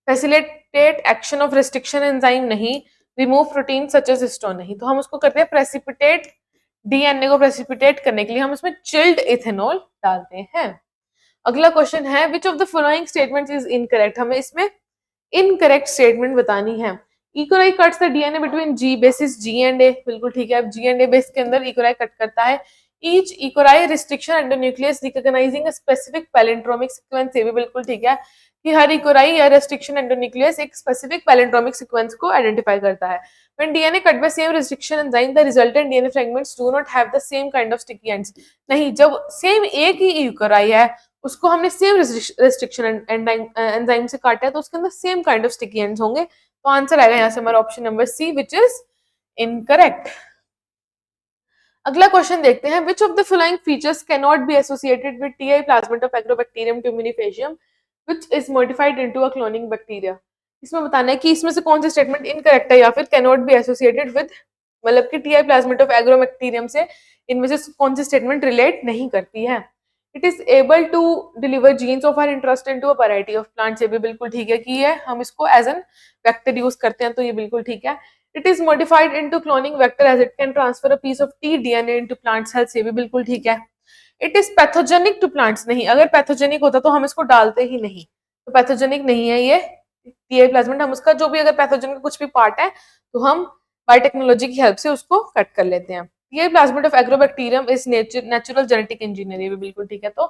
Facilitate action of restriction enzyme नहीं, remove protein such as histone नहीं। तो हम उसको करते हैं प्रेसिपिटेट, डीएनए को प्रेसिपिटेट करने के लिए हम उसमें चिल्ड इथेनॉल डालते हैं। अगला क्वेश्चन है which of the following statements is incorrect, हमें इसमें इनकरेक्ट स्टेटमेंट बतानी है। E coli cuts the DNA between G bases G and A, बिल्कुल ठीक है। अब जी एंड ए बेस के अंदर इकोलाई कट करता है। Each E coli restriction endonuclease recognising a specific palindromic sequence, ये भी बिल्कुल ठीक है कि हर इकोलाई या रेस्ट्रिक्शन एंडोन्यूक्लियस एक स्पेसिफिक पैलेंड्रोमिक सीक्वेंस को आइडेंटिफाई करता है। When DNA cut by same restriction enzyme, the resultant DNA fragments do not have the same kind of sticky ends. नहीं, जब सेम एक ही इकोलाई है, उसको हमने सेम रेस्ट्रिक्शन एंजाइम से काटा है, तो उसके अंदर same kind of sticky ends होंगे। तो आंसर आएगा यहाँ से हमारा option number C, which is incorrect. अगला क्वेश्चन देखते हैं। Which of the following features can not be associated with TI plasmid of Agrobacterium tumefaciens which is modified into a cloning bacteria. इसमें बताना है कि इसमें से कौन सी स्टेटमेंट इनकरेक्ट है या फिर can not be associated with, मतलब कि टीआई प्लाज्मेट ऑफ एग्रोबैक्टीरियम से इनमें से कौन सी स्टेटमेंट रिलेट नहीं करती है। It is able to deliver genes of our interest into a variety of plants, ये भी बिल्कुल ठीक है कि ये हम इसको एज एन वेक्टर यूज करते हैं, तो ये बिल्कुल ठीक है। It is modified into cloning vector as it can transfer a piece of T DNA into plant cells, ये भी बिल्कुल ठीक है। It is pathogenic to plants, नहीं, अगर पैथोजेनिक होता तो हम इसको डालते ही नहीं, तो पैथोजेनिक नहीं है ये टीआई प्लाज्मेट। हम उसका जो भी अगर पैथोजेनिक कुछ भी पार्ट है तो हम बायोटेक्नोलॉजी की हेल्प से उसको कट कर लेते हैं। TI plasmid of agrobacterium is natural genetic engineer, ये भी बिल्कुल ठीक है। तो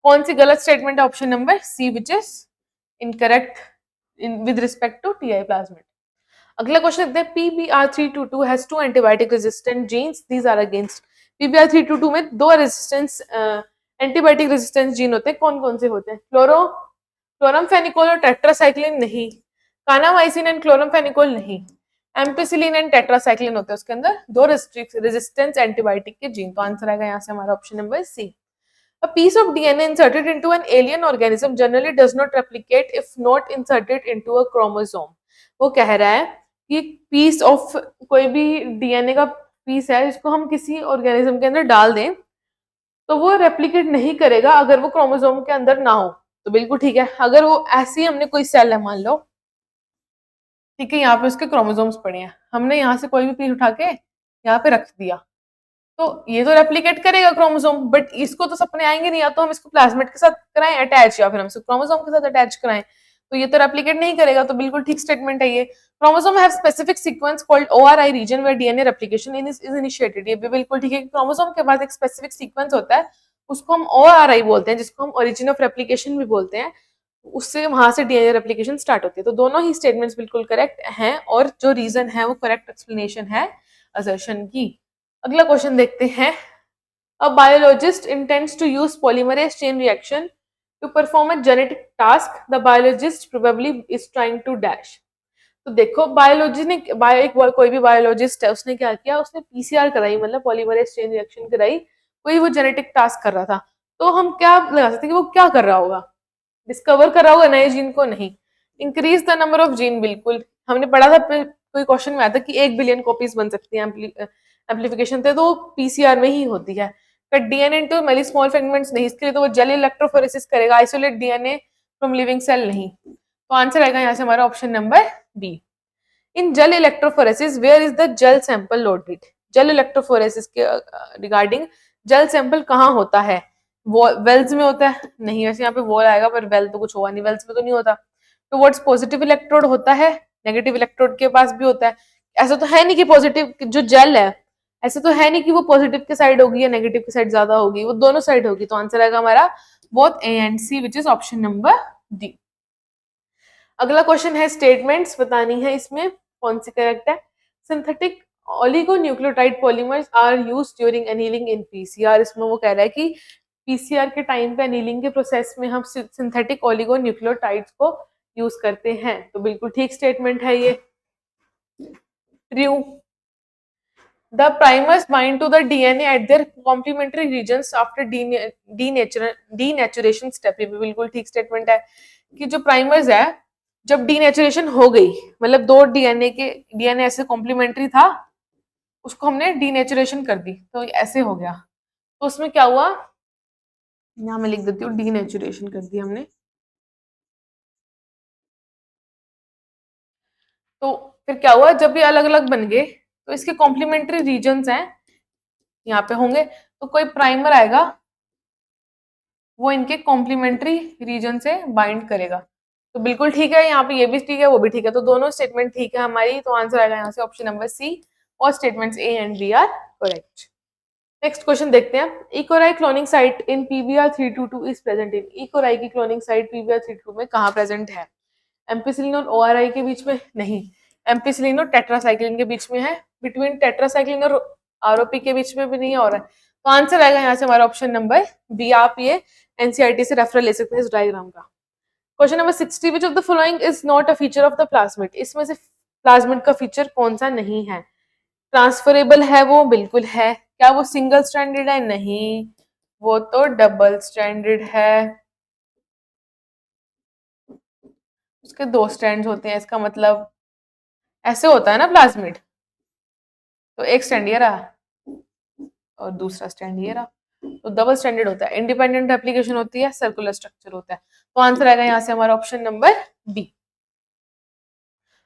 कौन सी गलत स्टेटमेंट है? Option number C, which is incorrect with respect to TI plasmid. अगला क्वेश्चन देखते हैं। PBr322 has two antibiotic resistant genes, these are against। PBr322 में दो रेजिस्टेंस एंटीबायोटिक रेजिस्टेंस जीन होते हैं, कौन कौन से होते हैं? क्लोरमफेनिकोल और टेट्रासाइक्लिन नहीं, कानामाइसिन एंड क्लोरमफेनिकोल नहीं, एम्पिसिलिन एंड टेट्रासाइक्लिन होते हैं उसके अंदर दो रेजिस्टेंस एंटीबायोटिक के जीन। तो आंसर आएगा यहाँ से हमारा option number C. A piece of DNA inserted into an alien organism generally does not replicate if not inserted into a chromosome। वो कह रहा है कि पीस ऑफ कोई भी डीएनए का पीस है जिसको हम किसी ऑर्गेनिज्म के अंदर डाल दें तो वो रेप्लिकेट नहीं करेगा अगर वो क्रोमोसोम के अंदर ना हो, तो बिल्कुल ठीक है। अगर वो ऐसे ही हमने कोई सेल है, मान लो ठीक है, यहाँ पे उसके क्रोमोसोम्स पड़े हैं, हमने यहाँ से कोई भी पीस उठा के यहाँ पे रख दिया, तो ये तो रेप्लिकेट करेगा क्रोमोसोम, बट इसको तो सपने आएंगे नहीं, या तो हम इसको प्लाज्मेट के साथ कराएं अटैच, या फिर हम इसको क्रोमोसोम के साथ अटैच कराएं, तो ये तो रेप्लिकेट नहीं करेगा। तो बिल्कुल ठीक स्टेटमेंट है ये। Chromosome have specific sequence called ORI region where DNA replication is initiated, ये भी बिल्कुल ठीक है। क्रोमोसोम के पास एक स्पेसिफिक सीक्वेंस होता है, उसको हम ओआरआई बोलते हैं, जिसको हम ओरिजिन ऑफ रेप्लिकेशन भी बोलते हैं, उससे वहां से डीएनए रेप्लिकेशन स्टार्ट होती है। तो दोनों ही स्टेटमेंट्स बिल्कुल करेक्ट हैं, और जो रीजन है वो करेक्ट एक्सप्लेनेशन है असर्शन की। अगला क्वेश्चन देखते हैं। A biologist intends to use polymerase chain reaction to perform a genetic task. The biologist probably is trying to dash। तो देखो बायोलॉजी ने कोई भी बायोलॉजिस्ट है, उसने क्या किया, उसने पीसीआर कराई, मतलब पॉलीमरेज चेन रिएक्शन कराई, कोई वो जेनेटिक टास्क कर रहा था। तो हम क्या लगा सकते हैं कि वो क्या कर रहा होगा? डिस्कवर कर रहा होगा नए जीन को? नहीं। Increase the number of gene, बिल्कुल हमने पढ़ा था, कोई क्वेश्चन में आया था कि 1 बिलियन कॉपीज बन सकती है एम्पलीफिकेशन थे, तो पीसीआर में ही होती है। Cut DNA into many small fragments नहीं, इसके लिए तो वो जेल इलेक्ट्रोफोरेसिस करेगा, isolate DNA from living cell नहीं। तो आंसर आएगा यहाँ से हमारा option number B. In gel electrophoresis where is the gel sample loaded? Gel electrophoresis के रिगार्डिंग जेल सैंपल कहाँ होता है? वेल्स में होता है? नहीं, वैसे यहाँ पे वॉल आएगा, पर वेल तो कुछ होगा नहीं, वेल्स में तो नहीं होता। टुवर्ड्स पॉजिटिव इलेक्ट्रोड होता है, नेगेटिव इलेक्ट्रोड के पास भी होता है। ऐसा तो है नहीं कि पॉजिटिव जो जेल है, ऐसा तो है नहीं कि वो पॉजिटिव के साइड होगी या नेगेटिव के साइड ज्यादा होगी, वो दोनों साइड होगी। तो आंसर आएगा हमारा both A and C, which is option number D. अगला क्वेश्चन है स्टेटमेंट्स बतानी है, इसमें कौन सी करेक्ट है। Synthetic oligonucleotide polymers are used during annealing in PCR. इसमें वो कह रहा है कि पीसीआर के टाइम पे एनीलिंग के प्रोसेस में हम सिंथेटिक ओलिगोन्यूक्लियोटाइड्स को यूज करते हैं। तो बिल्कुल ठीक स्टेटमेंट है ये, true. The primers bind to the DNA at their complementary regions after denaturation step। ये भी बिल्कुल ठीक स्टेटमेंट है कि जो प्राइमर्स है, जब डीनेचुरेशन हो गई, मतलब दो डीएनए ऐसे कॉम्प्लीमेंट्री था, उसको हमने डीनेचुरेशन कर दी, तो ऐसे हो गया। तो उसमें क्या हुआ, यहाँ मैं लिख देती हूँ, डीनेचुरेशन कर दी हमने। तो फिर क्या हुआ, जब ये अलग अलग बन गए तो इसके कॉम्प्लीमेंट्री रीजन्स हैं यहाँ पे होंगे, तो कोई प्राइमर आएगा वो इनके कॉम्प्लीमेंट्री रीजन से बाइंड करेगा। तो बिल्कुल ठीक है, यहाँ पे ये भी ठीक है, वो भी ठीक है, तो दोनों स्टेटमेंट ठीक है हमारी। तो आंसर आएगा यहाँ से ऑप्शन नंबर सी, और statements A and B are correct. Next question देखते हैं। EcoRI cloning site in pBR 322 is present in. EcoRI की क्लोनिंग साइट पीबीआर 322 में कहाँ प्रेजेंट है? एम्पिसिलिन और ओआरआई के बीच में नहीं, एम्पिसिलिन और टेट्रासाइक्लिन के बीच में है, बिटवीन टेट्रासाइक्लिन और आरओपी के बीच में भी नहीं हो रहा है। तो आंसर आएगा यहाँ से हमारा ऑप्शन नंबर बी। आप ये एनसीईआरटी से रेफर ले सकते हैं इस डायग्राम का। Question number 60, which of the following is not a feature of the plasmid. इसमें से प्लाज्मिड का फीचर कौन सा नहीं है? ट्रांसफरेबल है वो, बिल्कुल है। क्या वो सिंगल स्ट्रैंडेड है? नहीं, वो तो डबल स्ट्रैंडेड है। उसके दो स्ट्रैंड्स होते हैं, इसका मतलब ऐसे होता है ना प्लाज्मिड, तो एक स्ट्रैंड ये रहा और दूसरा स्ट्रैंड ये रहा, तो डबल स्टैंडर्ड होता है। इंडिपेंडेंट एप्लीकेशन होती है, सर्कुलर स्ट्रक्चर होता है। तो आंसर आएगा यहाँ से हमारा ऑप्शन नंबर बी।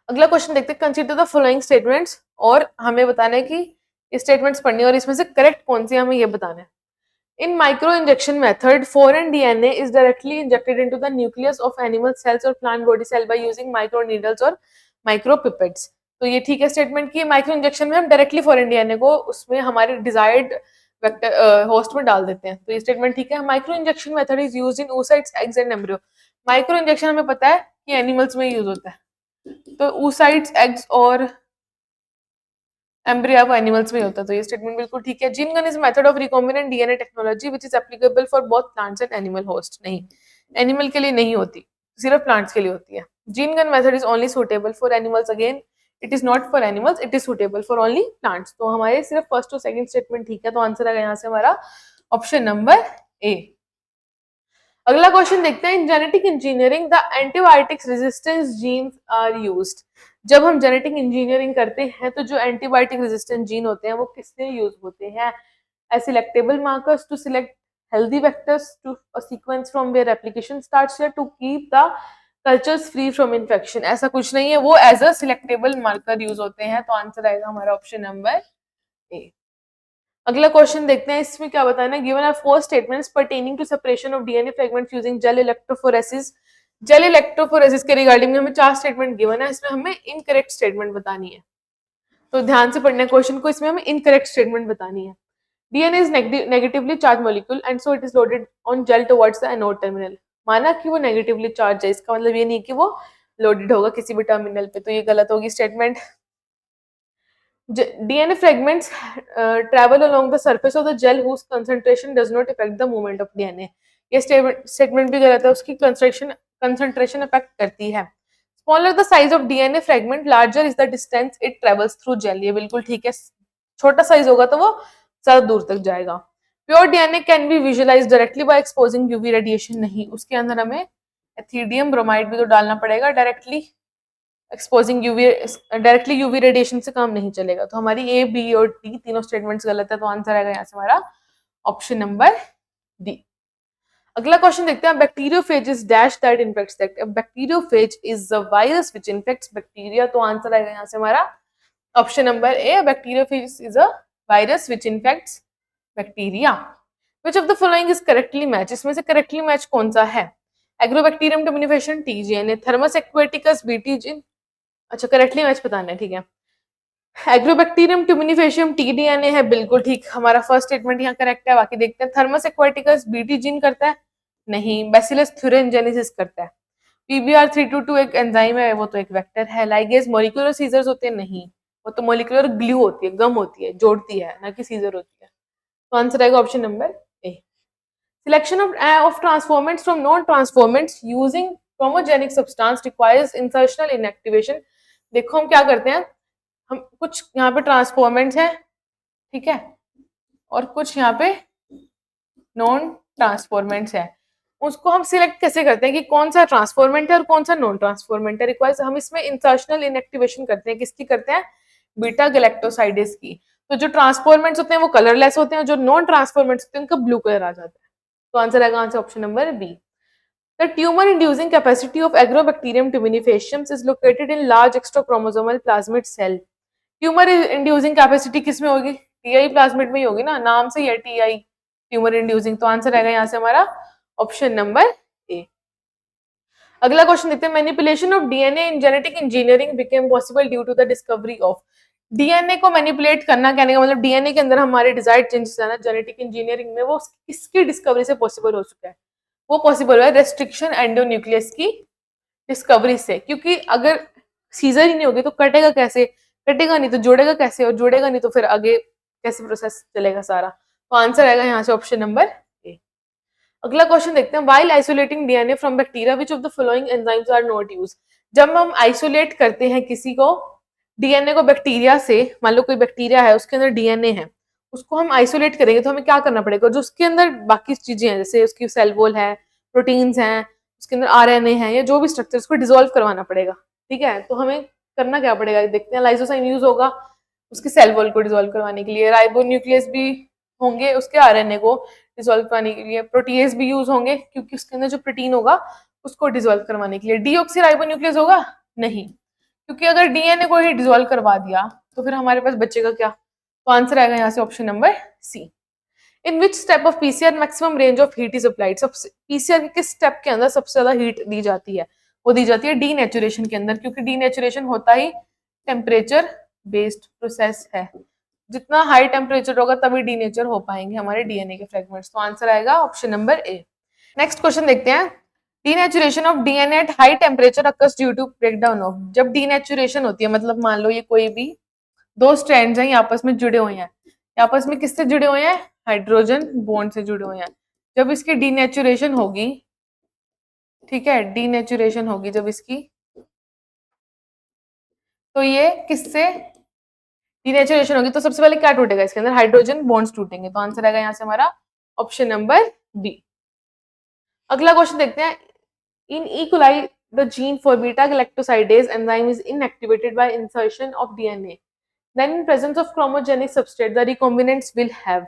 अगला क्वेश्चन देखते हैं, कंसीडर द फॉलोइंग स्टेटमेंट्स, और हमें बताना है कि स्टेटमेंट्स पढ़नी है और इसमें से करेक्ट कौन सी हमें ये बताना है। In micro injection method, foreign DNA is directly injected into the nucleus of animal cells or plant body cell by using micro needles or micro pipettes। तो ये ठीक है स्टेटमेंट की माइक्रो इंजेक्शन में हम डायरेक्टली फॉरेन डीएनए को उसमें हमारे डिजायर्ड वेक्टर होस्ट में डाल देते हैं। तो ये स्टेटमेंट ठीक है। Micro injection method is used in oocytes, eggs and embryo। Micro injection हमें पता है कि एनिमल्स में यूज होता है, तो oocytes, eggs और एम्ब्रियो एनिमल्स में होता है। तो ये स्टेटमेंट बिल्कुल ठीक है। Gene gun is method of recombinant DNA technology which is applicable for both plants and animal host. नहीं, एनिमल के लिए नहीं होती, सिर्फ प्लांट्स के लिए होती है। Gene gun method is only suitable for animals, again it is not for animals, it is suitable for only plants. तो हमारे सिर्फ फर्स्ट और सेकंड स्टेटमेंट ठीक है। तो आंसर आएगा यहाँ से हमारा ऑप्शन नंबर ए। अगला क्वेश्चन देखते हैं, in genetic engineering the antibiotics resistance genes are used. जब हम जेनेटिक इंजीनियरिंग करते हैं तो जो एंटीबायोटिक रेजिस्टेंट जीन होते हैं वो किससे यूज होते हैं? As selectable markers to select healthy vectors to a sequence from where application starts, या to keep the cultures free from infection. ऐसा कुछ नहीं है, वो as a selectable marker use होते हैं। तो आंसर आएगा हमारा ऑप्शन नंबर ए। अगला क्वेश्चन देखते हैं, इसमें क्या बताना है। Given are 4 statements pertaining to separation of DNA fragments using gel electrophoresis. Gel electrophoresis के रिगार्डिंग में हमें 4 स्टेटमेंट गिवन है, इसमें हमें इनकरेक्ट स्टेटमेंट बतानी है। तो ध्यान से पढ़ना है क्वेश्चन को, इसमें हमें इनकरेक्ट स्टेटमेंट बतानी है। DNA is negatively charge molecule and so it is loaded on gel towards the anode terminal. माना कि वो नेगेटिवली चार्ज है, इसका मतलब ये नहीं कि वो लोडेड होगा किसी भी टर्मिनल पे, तो ये गलत होगी statement. DNA fragments travel along the surface of the gel whose concentration does not affect the movement of DNA। ये स्टेटमेंट भी गलत है, उसकी concentration affect करती है। Smaller the size of DNA fragment, larger is the distance it travels through gel। ये बिल्कुल ठीक है, छोटा साइज होगा तो वो ज्यादा दूर तक जाएगा। Pure DNA can be visualize directly by exposing UV radiation. नहीं, उसके अंदर हमें एथिडियम ब्रोमाइड भी तो डालना पड़ेगा, directly exposing UV directly UV radiation से काम नहीं चलेगा। तो हमारी ए, बी और डी तीनों स्टेटमेंट्स गलत है। तो आंसर आएगा यहाँ से हमारा ऑप्शन नंबर डी। अगला क्वेश्चन देखते हैं, bacteriophage is dash that infects that. Bacteriophage is a virus which infects bacteria. तो आंसर आएगा यहाँ से हमारा option number A, bacteriophage is a virus which infects bacteria. Which of the following is correctly match. इसमें से correctly match कौन सा है? Agrobacterium tumefaciens TGNA, Thermus aquaticus BT, अच्छा करेक्टली मैच बताना है, ठीक है। एग्रोबैक्टीरियम ट्यूमिनिफेशियम TDNA है, बिल्कुल ठीक, हमारा फर्स्ट स्टेटमेंट यहाँ करेक्ट है। बाकी देखते हैं, थर्मस एक्वेटिकस BT जीन करता है, नहीं। बैसिलस थ्यूरेनजेनेसिस करता है। PBR322 एक एंजाइम है, वो तो एक वेक्टर है। लाइगेज मॉलिक्यूलर सीजर्स होते हैं, नहीं, वो तो मॉलिक्यूलर ग्लू होती है, गम होती है, जोड़ती है, ना कि सीजर होती है। तो आंसर आएगा option number A. Selection of transformants from non-transformants using chromogenic substance requires insertional inactivation। देखो हम क्या करते हैं, हम कुछ यहाँ पे ट्रांसफॉर्मेंट्स हैं, ठीक है, और कुछ यहाँ पे नॉन ट्रांसफॉर्मेंट्स है। उसको हम सिलेक्ट कैसे करते हैं कि कौन सा ट्रांसफॉर्मेंट है और कौन सा नॉन ट्रांसफॉर्मेंट है। रिक्वायर्स, हम इसमें इंसर्शनल इनएक्टिवेशन करते हैं, किसकी करते हैं, बीटा गैलेक्टोसाइडेज की। तो जो ट्रांसफॉर्मेंट्स होते हैं वो कलरलेस होते हैं, जो नॉन ट्रांसफॉर्मेंट्स होते हैं उनका ब्लू कलर आ जाता है। तो आंसर आएगा answer option number B. The tumour inducing capacity of Agrobacterium tumefaciens is located in large extrachromosomal plasmid cell. Tumour inducing capacity किस में होगी, टीआई प्लाज्मिड में ही होगी ना, नाम से ही है टीआई, ट्यूमर इंड्यूसिंग। तो आंसर आएगा यहाँ से हमारा ऑप्शन नंबर ए। अगला क्वेश्चन देखते हैं, manipulation of DNA in genetic engineering became possible due to the discovery of. DNA को मैनिपुलेट करना, कहने का मतलब डीएनए के अंदर हमारे डिजायर्ड चेंजेस आना जेनेटिक इंजीनियरिंग में, वो किसकी डिस्कवरी से पॉसिबल हो चुका है, वो पॉसिबल हुआ है रेस्ट्रिक्शन एंडोन्यूक्लियस की डिस्कवरी से। क्योंकि अगर सीजर ही नहीं होगी तो कटेगा कैसे, कटेगा नहीं तो जोड़ेगा कैसे, और जोड़ेगा नहीं तो फिर आगे कैसे प्रोसेस चलेगा सारा। तो आंसर आएगा यहाँ से ऑप्शन नंबर ए। अगला क्वेश्चन देखते हैं, while isolating DNA from bacteria which of the following enzymes are not used. जब हम आइसोलेट करते हैं किसी को, डीएनए को बैक्टीरिया से, मान लो कोई बैक्टीरिया है उसके अंदर डीएनए है, उसको हम आइसोलेट करेंगे तो हमें क्या करना पड़ेगा, जो उसके अंदर बाकी चीजें हैं जैसे उसकी सेल वॉल है, प्रोटीन्स हैं, उसके अंदर आरएनए है या जो भी स्ट्रक्चर, उसको डिसॉल्व करवाना पड़ेगा, ठीक है। तो हमें करना क्या पड़ेगा, देखते हैं। लाइसोजाइम यूज होगा उसकी सेल वॉल को डिसॉल्व करवाने के लिए, राइबोन्यूक्लियस भी होंगे उसके आरएनए को डिसॉल्व करवाने के लिए, प्रोटीएज भी यूज होंगे क्योंकि उसके अंदर जो प्रोटीन होगा उसको डिसॉल्व करवाने के लिए। डीऑक्सी राइबोन्यूक्लियस होगा नहीं, क्योंकि अगर डीएनए को ही डिसॉल्व करवा दिया तो फिर हमारे पास बचेगा क्या। तो आंसर आएगा यहाँ से option number C. In which step of PCR maximum range of heat is applied. सबसे पीसीआर के किस स्टेप के अंदर सबसे ज्यादा हीट दी जाती है, वो दी जाती है डीनेचुरेशन के अंदर, क्योंकि डीनेचुरेशन होता ही टेम्परेचर बेस्ड प्रोसेस है। जितना हाई टेम्परेचर होगा तभी डीनेचर हो पाएंगे हमारे डीएनए के फ्रेगमेंट्स। तो आंसर आएगा option number A. Next question देखते हैं, denaturation of DNA at high temperature occurs due to breakdown of. जब डीनेचुरेशन होती है, मतलब मान लो ये कोई भी दो स्ट्रैंड्स हैं, ये आपस में जुड़े हुए हैं, आपस में किससे जुड़े हुए हैं, हाइड्रोजन बॉन्ड से जुड़े हुए हैं। जब इसकी डीनेचुरेशन होगी, ठीक है, डीनेचुरेशन होगी जब इसकी, तो ये किससे डीनेचुरेशन होगी, तो सबसे पहले क्या टूटेगा, इसके अंदर हाइड्रोजन बॉन्ड्स टूटेंगे। तो आंसर आएगा यहाँ से हमारा ऑप्शन नंबर बी। अगला क्वेश्चन देखते हैं, in E coli the gene for beta galactosidase enzyme is inactivated by insertion of DNA, then in presence of chromogenic substrate the recombinants will have.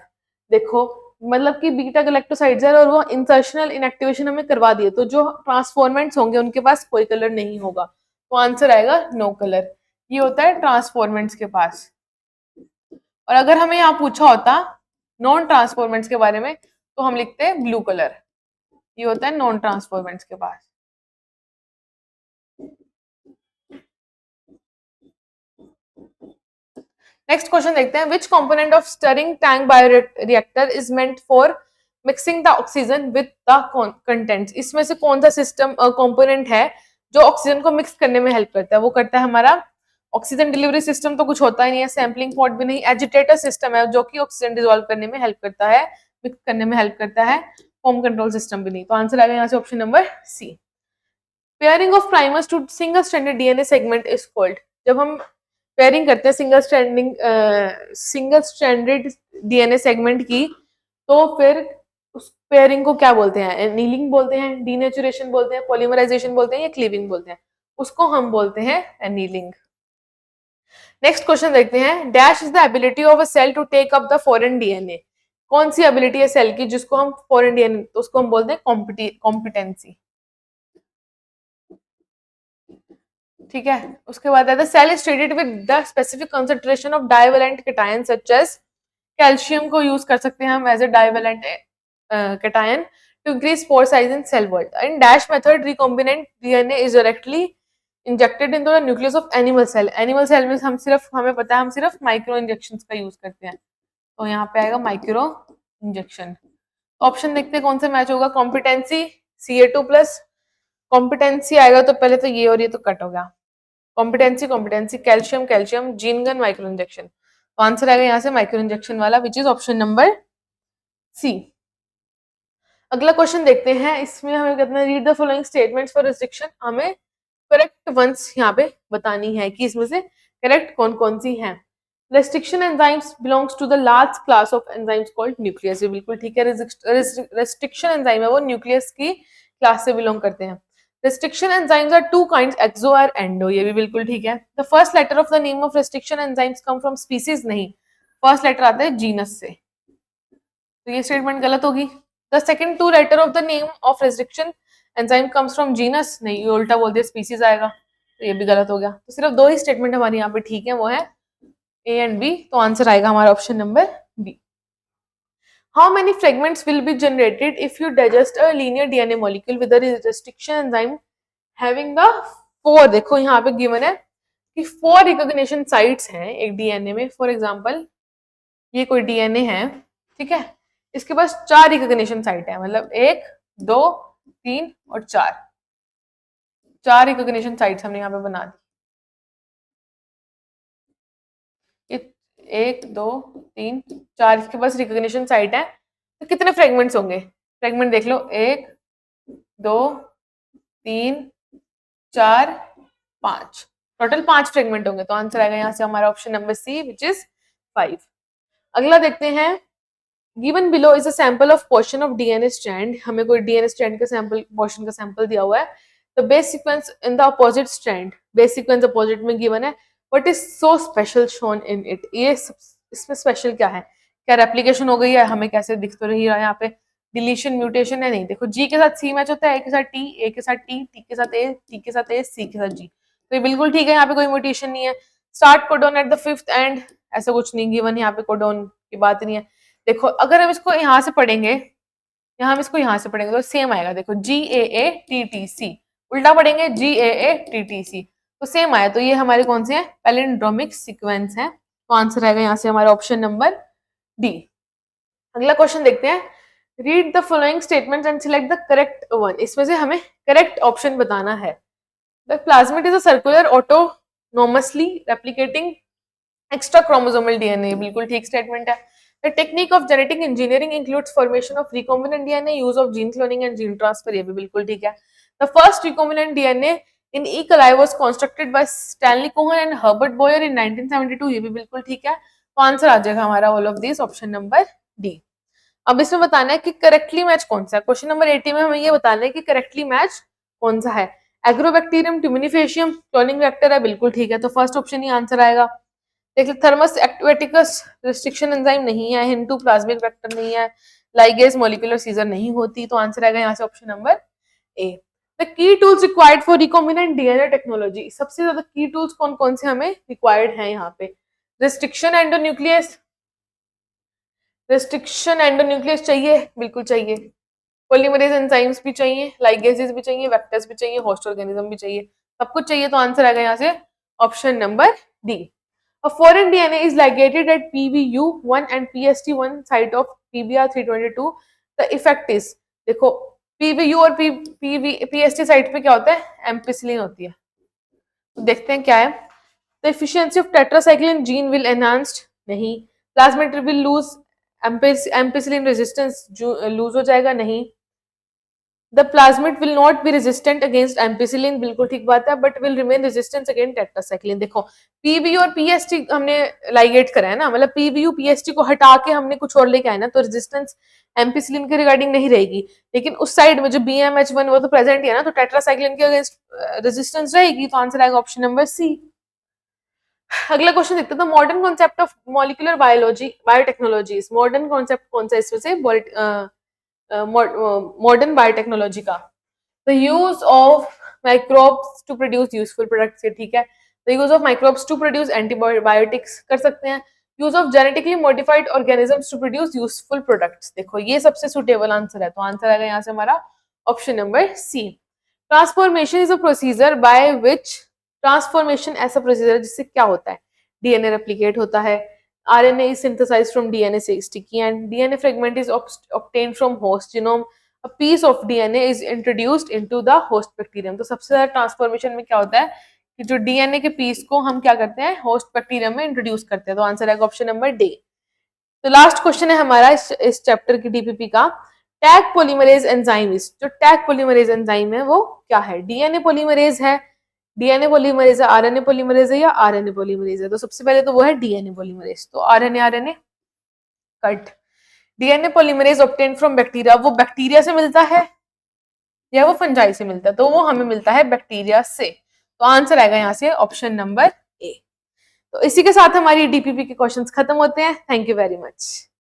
देखो मतलब कि बीटा गैलेक्टोसाइड्स है और वो इंसर्शनल इनएक्टिवेशन हमें करवा दिए, तो जो ट्रांसफॉर्मेंट्स होंगे उनके पास कोई कलर नहीं होगा। तो आंसर आएगा नो कलर। ये होता है ट्रांसफॉर्मेंट्स के पास। और अगर हमें यहाँ पूछा होता नॉन ट्रांसफॉर्मेंट्स के बारे में तो हम लिखते हैं ब्लू कलर। ये होता है नॉन ट्रांसफॉर्मेंट्स के पास। नेक्स्ट क्वेश्चन देखते हैं, विच component of stirring tank bioreactor is meant for mixing the oxygen with the contents. इसमें से कौन सा सिस्टम कंपोनेंट है जो ऑक्सीजन को मिक्स करने में हेल्प करता है, वो करता है हमारा ऑक्सीजन डिलीवरी सिस्टम। तो कुछ होता ही नहीं है, सैम्पलिंग पॉट भी नहीं, एजिटेटर सिस्टम है जो कि ऑक्सीजन डिसॉल्व करने में हेल्प करता है, मिक्स करने में हेल्प करता है, फॉर्म कंट्रोल सिस्टम भी नहीं। तो आंसर आएगा यहाँ से option number C. Pairing of primers to single stranded DNA segment is called. जब हम पेयरिंग करते हैं सिंगल स्ट्रैंडेड डीएनए सेगमेंट की, तो फिर उस पेयरिंग को क्या बोलते हैं, एनीलिंग बोलते हैं, डीनेचुरेशन बोलते हैं, पॉलीमराइजेशन बोलते हैं या क्लीविंग बोलते हैं। उसको हम बोलते हैं एनीलिंग। नेक्स्ट क्वेश्चन देखते हैं, dash is the ability of a cell to take up the foreign DNA. कौन सी एबिलिटी है सेल की जिसको हम फॉरेन डीएनए, तो उसको हम बोलते हैं कॉम्पिटेंसी, ठीक है। उसके बाद the cell is treated with the specific concentration of divalent cation such as, calcium को यूज कर सकते हैं हम as a divalent cation to increase spore size in cell world. In dash method, recombinant DNA is directly injected in the nucleus of animal cell. Animal cell में हम सिर्फ, हमें पता है हम सिर्फ माइक्रो इंजेक्शन का यूज करते हैं, तो यहाँ पे आएगा माइक्रो इंजेक्शन. ऑप्शन देखते हैं कौन सा मैच होगा. कॉम्पिटेंसी Ca2 प्लस, कॉम्पिटेंसी आएगा तो पहले तो ये और ये तो कट हो गया. Competency competency, calcium calcium, gene gun, micro injection. तो आंसर आएगा यहाँ से माइक्रो इंजेक्शन वाला, which is option number C. अगला क्वेश्चन देखते हैं. इसमें हमें कहते हैं read the following statements for restriction. हमें करेक्ट वंस यहाँ पे बतानी है कि इसमें से करेक्ट कौन कौन सी हैं. Restriction enzymes belongs to the large class of enzymes called nuclease. ये बिल्कुल ठीक है. रेस्ट्रिक्शन एंजाइम है वो न्यूक्लियस की क्लास से बिलोंग करते हैं. Restriction enzymes are two kinds, exo और endo. ये भी बिल्कुल ठीक है. The first letter of the name of restriction enzymes come from species. नहीं, फर्स्ट लेटर आता है जीनस से, तो ये स्टेटमेंट गलत होगी. The second two letter of the name of restriction enzyme comes from genus. नहीं, ये उल्टा बोल दिया, species आएगा, तो ये भी गलत हो गया. तो सिर्फ दो ही स्टेटमेंट हमारे यहाँ पे ठीक है, वो है A and B. तो आंसर आएगा हमारा option number B. How many fragments will be generated if you digest a linear DNA molecule with a restriction enzyme having the 4. देखो यहाँ पे गिवन है कि 4 रिकॉग्निशन साइट्स हैं एक डीएनए में. फॉर एग्जांपल ये कोई डीएनए है, ठीक है, इसके पास 4 रिकॉग्निशन साइट है, मतलब 1 2 3 और 4 रिकॉग्निशन साइट्स हमने यहाँ पे बना दी. 1 2 3 4 इसके पास रिकॉग्निशन साइट है. तो कितने फ्रेगमेंट्स होंगे? फ्रेगमेंट देख लो, 1 2 3 4 5, टोटल 5 फ्रेगमेंट होंगे. तो आंसर आएगा यहाँ से हमारा option number C, which is 5. अगला देखते हैं. Given below is a sample of portion of DNA strand. हमें कोई डीएनए स्ट्रैंड का सैंपल, पोर्शन का सैंपल दिया हुआ है. The base sequence in the opposite strand, base sequence opposite में गिवन है. What is so special shown in it. ये इसमें स्पेशल क्या है? क्या रेप्लिकेशन हो गई है? हमें कैसे दिख तो रही है यहाँ पे? डिलीशन म्यूटेशन है? नहीं. देखो जी के साथ सी मैच होता है, ए के साथ टी, ए के साथ टी, टी के साथ ए, टी के साथ ए, सी के साथ जी. तो ये बिल्कुल ठीक है, यहाँ पे कोई म्यूटेशन नहीं है. Start codon at the 5th and, ऐसा कुछ नहीं गिवन, यहाँ पे कोडोन की बात नहीं है. देखो अगर हम इसको यहाँ से पढ़ेंगे, यहाँ हम इसको यहाँ से पढ़ेंगे तो सेम आएगा. देखो जी ए ए टी टी सी, उल्टा पढ़ेंगे जी ए ए टी टी सी, तो सेम आया. तो ये हमारे कौन से हैं? पैलिंड्रोमिक सीक्वेंस है. तो आंसर आएगा यहाँ से हमारा ऑप्शन नंबर डी. अगला क्वेश्चन देखते हैं. Read the following statements and select the correct one. इसमें से हमें करेक्ट ऑप्शन बताना है. The plasmid is a circular autonomously replicating extra chromosomal DNA. बिल्कुल ठीक स्टेटमेंट है. The technique of genetic engineering includes formation of recombinant DNA, use of gene cloning and gene transfer. ये भी बिल्कुल ठीक है. The first recombinant DNA in E coli was constructed by Stanley Cohen and Herbert Boyer in 1972. ये भी बिल्कुल ठीक है. तो आंसर आ जाएगा हमारा all of this, option number D. अब इसमें बताना है कि करेक्टली मैच कौन सा है. क्वेश्चन नंबर 80 में हमें ये बताना है कि करेक्टली मैच कौन सा है. एग्रोबैक्टीरियम ट्यूमिनिफेशियम क्लोनिंग वेक्टर है, बिल्कुल ठीक है. तो फर्स्ट ऑप्शन ही आंसर आएगा. देख थर्मस एक्टिवेटिकस रिस्ट्रिक्शन एंजाइम नहीं है. हिंटू प्लाज्मिक वेक्टर नहीं है. लाइगेज मॉलिक्यूलर सीजर नहीं होती. तो आंसर आएगा यहाँ से option number A. The key tools required for recombinant DNA technology. सबसे ज्यादा की टूल्स कौन कौन से हमें रिक्वायर्ड है यहाँ पे? रिस्ट्रिक्शन एंडोन्यूक्लियस, रिस्ट्रिक्शन एंडोन्यूक्लियस चाहिए, बिल्कुल चाहिए. पॉलीमरेज एंजाइम्स भी चाहिए, लाइगेजेस भी चाहिए, वेक्टर्स भी चाहिए, होस्ट ऑर्गेनिज्म भी चाहिए, सब कुछ चाहिए. तो आंसर आएगा यहाँ से option number D. A foreign DNA is ligated at PBU1 and PST1 site of PBR322. The effect is, देखो PBU और PST साइट पे क्या होता है? एम्पिसिलिन होती है. तो देखते हैं क्या है. The efficiency of tetracycline gene will enhanced. नहीं. Plasmid will lose, ampicillin resistance lose हो जाएगा. नहीं. The plasmid will not be resistant against ampicillin. बिल्कुल ठीक बात है. But will remain resistant against tetracycline. देखो PBU और PST हमने लाइगेट करा है ना, मतलब PBU PST को हटा के हमने कुछ और लेके आए ना, तो रेजिस्टेंस एम्पिसिलिन के रिगार्डिंग नहीं रहेगी. लेकिन उस साइड में जो BMH1 वो तो प्रेजेंट ही है ना, तो टेट्रासाइक्लिन के अगेंस्ट रेजिस्टेंस रहेगी. तो आंसर आएगा ऑप्शन नंबर सी. अगला क्वेश्चन देखते हैं. Modern concept of molecular biology biotechnology. Modern concept कौन सा इसमें से? मॉडर्न बायोटेक्नोलॉजी का. The use of microbes to produce useful products. ठीक है. The use of microbes to produce antibiotics कर सकते हैं. Use of genetically modified organisms to produce useful products. देखो ये सबसे सुटेबल आंसर है, तो आंसर आएगा यहाँ से हमारा option number C. Transformation is a procedure by which, transformation ऐसा प्रोसीजर है जिससे क्या होता है, डीएनए रेप्लिकेट होता है, RNA is synthesised from DNA से sticky end DNA fragment is obtained from host genome, a piece of DNA is introduced into the host bacterium. तो सबसे ज्यादा ट्रांसफॉर्मेशन में क्या होता है कि जो डीएनए के पीस को हम क्या करते हैं, होस्ट बैक्टीरियम में इंट्रोड्यूस करते हैं। तो आंसर आएगा ऑप्शन नंबर डी। तो लास्ट क्वेश्चन है हमारा इस चैप्टर की डीपीपी का, टैग पॉलीमरेज एंजाइम इज, जो टैग पॉलीमरेज एंजाइम है वो क्या है, डीएनए पॉलीमरेज है, डीएनए पॉलीमरेज है, आरएनए पॉलीमरेज है या आरएनए पॉलीमरेज है। तो सबसे पहले तो वो है डीएनए पॉलीमरेज, तो RNA RNA cut. DNA polymerase obtain from bacteria, वो बैक्टीरिया से मिलता है या वो फंजाई से मिलता है, तो वो हमें मिलता है बैक्टीरिया से। तो आंसर आएगा यहाँ से ऑप्शन नंबर ए। तो इसी के साथ हमारी डीपीपी के क्वेश्चंस खत्म होते हैं। Thank you very much.